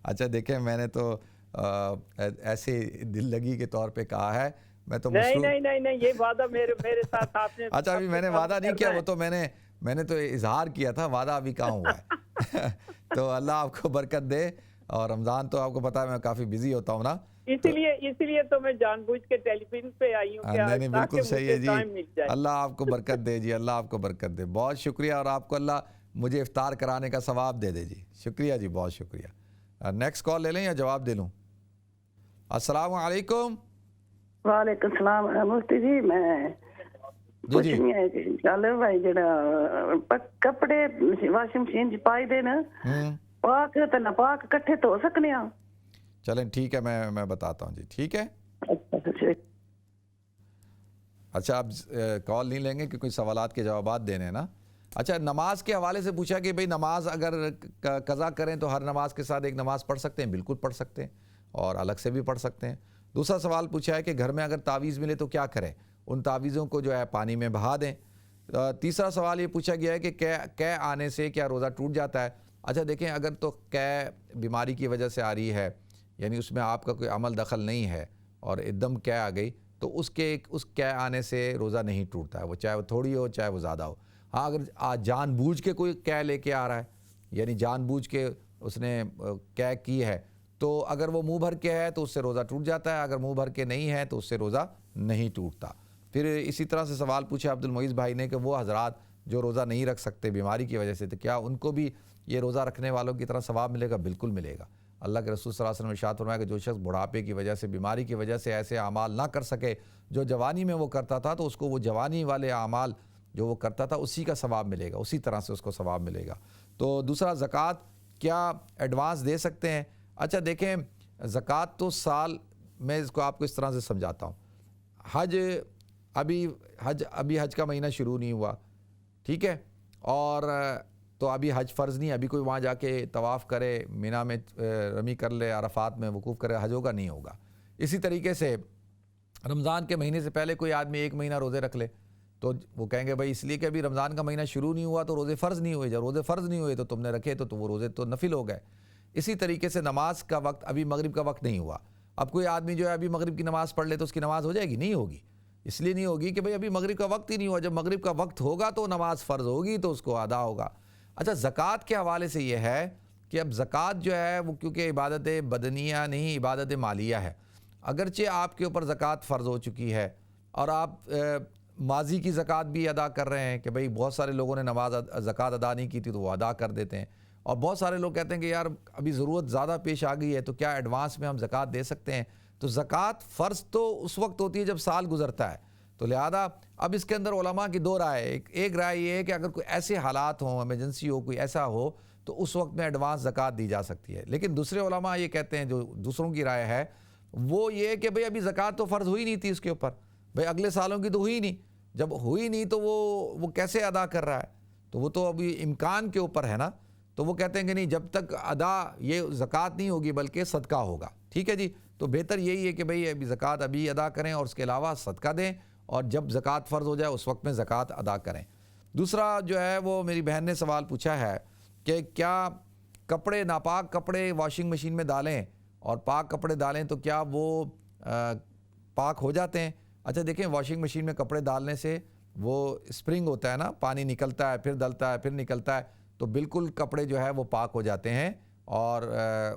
اچھا دیکھیں میں نے تو ایسے دل لگی کے طور پہ کہا ہے، میں تو نہیں نہیں نہیں نہیں، یہ وعدہ میرے ساتھ آپ نے۔ اچھا ابھی میں نے وعدہ نہیں کیا، وہ تو میں نے تو اظہار کیا تھا، وعدہ ابھی کہاں ہوا ہے۔ تو اللہ آپ کو برکت دے، اور رمضان تو آپ کو پتا ہے میں کافی بزی ہوتا ہوں نا، اسی لیے تو میں جان بوجھ کے ٹیلی ویژن پہ آئی ہوں نہیں بالکل صحیح ہے جی، اللہ آپ کو برکت دے جی، اللہ آپ کو برکت دے، بہت شکریہ، اور آپ کو اللہ مجھے افطار کرانے کا ثواب دے دے جی، شکریہ جی، بہت شکریہ۔ نیکسٹ کال لے لیں یا جواب دے لوں؟ السلام علیکم۔ وعلیکم السلام مفتی جی، میں چلو بھائی جڑا کپڑے واشنگ مشین چ پائی دے نا، پاک تے نہ پاک کٹھے دھو سکنے ہاں؟ چلیں ٹھیک ہے، میں بتاتا ہوں جی، ٹھیک ہے۔ اچھا آپ کال نہیں لیں گے کیونکہ سوالات کے جوابات دینے ہیں نا۔ اچھا نماز کے حوالے سے پوچھا کہ بھئی نماز اگر قضا کریں تو ہر نماز کے ساتھ ایک نماز پڑھ سکتے ہیں؟ بالکل پڑھ سکتے ہیں، اور الگ سے بھی پڑھ سکتے ہیں۔ دوسرا سوال پوچھا ہے کہ گھر میں اگر تعویذ ملے تو کیا کریں؟ ان تعویذوں کو جو ہے پانی میں بہا دیں۔ تیسرا سوال یہ پوچھا گیا ہے کہ قے آنے سے کیا روزہ ٹوٹ جاتا ہے؟ اچھا دیکھیں اگر تو قے بیماری کی وجہ سے آ رہی ہے، یعنی اس میں آپ کا کوئی عمل دخل نہیں ہے اور ایک دم قے آ گئی تو اس قے آنے سے روزہ نہیں ٹوٹتا ہے، وہ چاہے وہ تھوڑی ہو چاہے وہ زیادہ ہو۔ ہاں اگر جان بوجھ کے کوئی قے لے کے آ رہا ہے، یعنی جان بوجھ کے اس نے قے کی ہے، تو اگر وہ منہ بھر کے ہے تو اس سے روزہ ٹوٹ جاتا ہے، اگر منہ بھر کے نہیں ہے تو اس سے روزہ نہیں ٹوٹتا۔ پھر اسی طرح سے سوال پوچھا عبد المعیز بھائی نے کہ وہ حضرات جو روزہ نہیں رکھ سکتے بیماری کی وجہ سے، تو کیا ان کو بھی یہ روزہ رکھنے والوں کی طرح ثواب ملے گا؟ بالکل ملے گا۔ اللہ کے رسول صلی اللہ علیہ وسلم نے ارشاد فرمایا کہ جو شخص بڑھاپے کی وجہ سے، بیماری کی وجہ سے ایسے اعمال نہ کر سکے جو جوانی میں وہ کرتا تھا، تو اس کو وہ جوانی والے اعمال جو وہ کرتا تھا اسی کا ثواب ملے گا، اسی طرح سے اس کو ثواب ملے گا۔ تو دوسرا زکوٰۃ کیا ایڈوانس دے سکتے ہیں؟ اچھا دیکھیں زکوٰۃ تو سال میں اس کو آپ کو اس طرح سے سمجھاتا ہوں، ابھی حج کا مہینہ شروع نہیں ہوا، ٹھیک ہے، اور تو ابھی حج فرض نہیں ہے، ابھی کوئی وہاں جا کے طواف کرے، مینا میں رمی کر لے، عرفات میں وقوف کرے، حج ہوگا نہیں ہوگا۔ اسی طریقے سے رمضان کے مہینے سے پہلے کوئی آدمی ایک مہینہ روزے رکھ لے تو وہ کہیں گے بھائی اس لیے کہ ابھی رمضان کا مہینہ شروع نہیں ہوا تو روزے فرض نہیں ہوئے، جب روزے فرض نہیں ہوئے تو تم نے رکھے تو وہ روزے تو نفل ہو گئے۔ اسی طریقے سے نماز کا وقت، ابھی مغرب کا وقت نہیں ہوا، اب کوئی آدمی جو ہے ابھی مغرب کی نماز پڑھ لے تو اس کی نماز ہو جائے گی؟ نہیں ہوگی۔ اس لیے نہیں ہوگی کہ بھئی ابھی مغرب کا وقت ہی نہیں ہوا، جب مغرب کا وقت ہوگا تو نماز فرض ہوگی تو اس کو ادا ہوگا۔ اچھا زکوٰۃ کے حوالے سے یہ ہے کہ اب زکوٰۃ جو ہے وہ کیونکہ عبادت بدنیہ نہیں عبادت مالیہ ہے، اگرچہ آپ کے اوپر زکوٰۃ فرض ہو چکی ہے اور آپ ماضی کی زکوٰۃ بھی ادا کر رہے ہیں کہ بھئی بہت سارے لوگوں نے زکوٰۃ ادا نہیں کی تھی تو وہ ادا کر دیتے ہیں، اور بہت سارے لوگ کہتے ہیں کہ یار ابھی ضرورت زیادہ پیش آ گئی ہے تو کیا ایڈوانس میں ہم زکوٰۃ دے سکتے ہیں؟ تو زکوٰۃ فرض تو اس وقت ہوتی ہے جب سال گزرتا ہے، تو لہذا اب اس کے اندر علماء کی دو رائے، ایک رائے یہ ہے کہ اگر کوئی ایسے حالات ہوں، ایمرجنسی ہو، کوئی ایسا ہو تو اس وقت میں ایڈوانس زکوٰۃ دی جا سکتی ہے، لیکن دوسرے علماء یہ کہتے ہیں، جو دوسروں کی رائے ہے وہ یہ کہ بھئی ابھی زکوٰۃ تو فرض ہوئی نہیں تھی اس کے اوپر، بھئی اگلے سالوں کی تو ہوئی نہیں، جب ہوئی نہیں تو وہ کیسے ادا کر رہا ہے؟ تو وہ تو ابھی امکان کے اوپر ہے نا، تو وہ کہتے ہیں کہ نہیں جب تک ادا یہ زکوٰۃ نہیں ہوگی بلکہ صدقہ ہوگا، ٹھیک ہے جی، تو بہتر یہی ہے کہ بھئی ابھی زکوٰۃ ابھی ادا کریں اور اس کے علاوہ صدقہ دیں، اور جب زکوٰۃ فرض ہو جائے اس وقت میں زکوٰۃ ادا کریں۔ دوسرا جو ہے وہ میری بہن نے سوال پوچھا ہے کہ کیا کپڑے ناپاک کپڑے واشنگ مشین میں ڈالیں اور پاک کپڑے ڈالیں تو کیا وہ پاک ہو جاتے ہیں؟ اچھا دیکھیں، واشنگ مشین میں کپڑے ڈالنے سے وہ اسپرنگ ہوتا ہے نا، پانی نکلتا ہے پھر ڈلتا ہے پھر نکلتا ہے، تو بالکل کپڑے جو ہے وہ پاک ہو جاتے ہیں، اور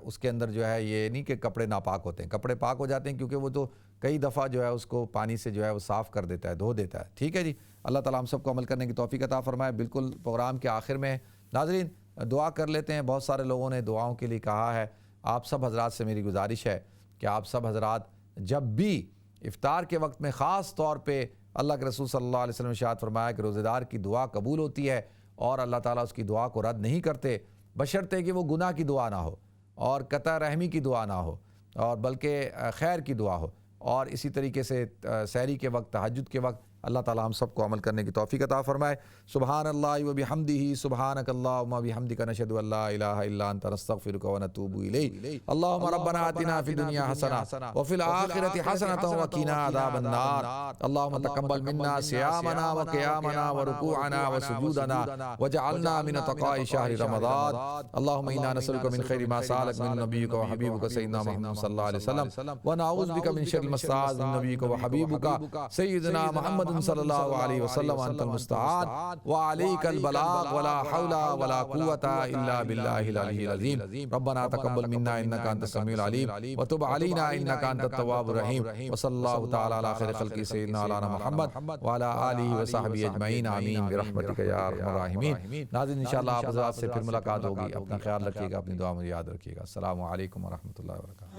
اس کے اندر جو ہے یہ نہیں کہ کپڑے ناپاک ہوتے ہیں، کپڑے پاک ہو جاتے ہیں کیونکہ وہ تو کئی دفعہ جو ہے اس کو پانی سے جو ہے وہ صاف کر دیتا ہے، دھو دیتا ہے، ٹھیک ہے جی۔ اللہ تعالیٰ ہم سب کو عمل کرنے کی توفیق عطا فرمائے۔ بالکل پروگرام کے آخر میں ناظرین دعا کر لیتے ہیں، بہت سارے لوگوں نے دعاؤں کے لیے کہا ہے، آپ سب حضرات سے میری گزارش ہے کہ آپ سب حضرات جب بھی افطار کے وقت میں خاص طور پہ اللہ کے رسول صلی اللہ علیہ وسلم نے ارشاد فرمایا کہ روزہ دار کی دعا قبول ہوتی ہے اور اللہ تعالیٰ اس کی دعا کو رد نہیں کرتے، بشرطے کہ وہ گناہ کی دعا نہ ہو اور قطع رحمی کی دعا نہ ہو، اور بلکہ خیر کی دعا ہو، اور اسی طریقے سے سحری کے وقت، تہجد کے وقت اللہ تعالیٰ ہم سب کو عمل کرنے کی توفیق عطا فرمائے۔ سبحان اللہ و بحمدہ، سبحانک اللہم و بحمدک، نشہد ان لا الہ الا انت، نستغفرک و نتوب الیک۔ اللہم ربنا آتنا فی الدنیا حسنہ وفی الآخرۃ حسنۃ وقنا عذاب النار۔ اللہم تقبل منا صیامنا و قیامنا و رکوعنا و سجودنا واجعلنا من اتقاء شہر رمضان۔ اللہم انا نسألک من خیر ما سألک من نبیک و حبیبک سیدنا محمد صلی اللہ علیہ وسلم، ونعوذ بک من شر ما استعاذ من نبیک و حبیبک سیدنا محمد صلی اللہ علیہ وسلم، انت المستعان وعلیک البلاغ ولا حول ولا قوة الا باللہ العلی العظیم۔ ربنا تقبل منا انک انت السمیع العلیم وتب علینا انک انت التواب الرحیم، وصلی اللہ تعالی علی خیر خلقہ سیدنا مولانا محمد وعلی آلہ وصحبہ اجمعین، آمین برحمتک یا ارحم الراحمین۔ ناظرین انشاءاللہ آپ حضرات سے پھر ملاقات ہوگی، اپنا خیال رکھیے گا، اپنی دعا میں یاد رکھیے گا۔ السلام علیکم ورحمۃ اللہ وبرکاتہ۔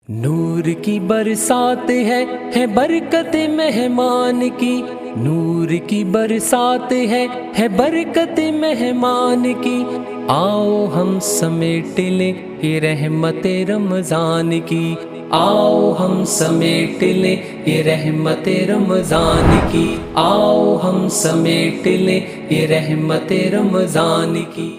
نور کی برسات ہے برکت مہمان کی، نور کی برسات ہے برکت مہمان کی، آؤ ہم سمیٹ لیں یہ رحمت رمضان کی، آؤ ہم سمیٹ لیں یہ رحمت رمضان کی، آؤ ہم سمیٹ لیں یہ رحمت رمضان کی۔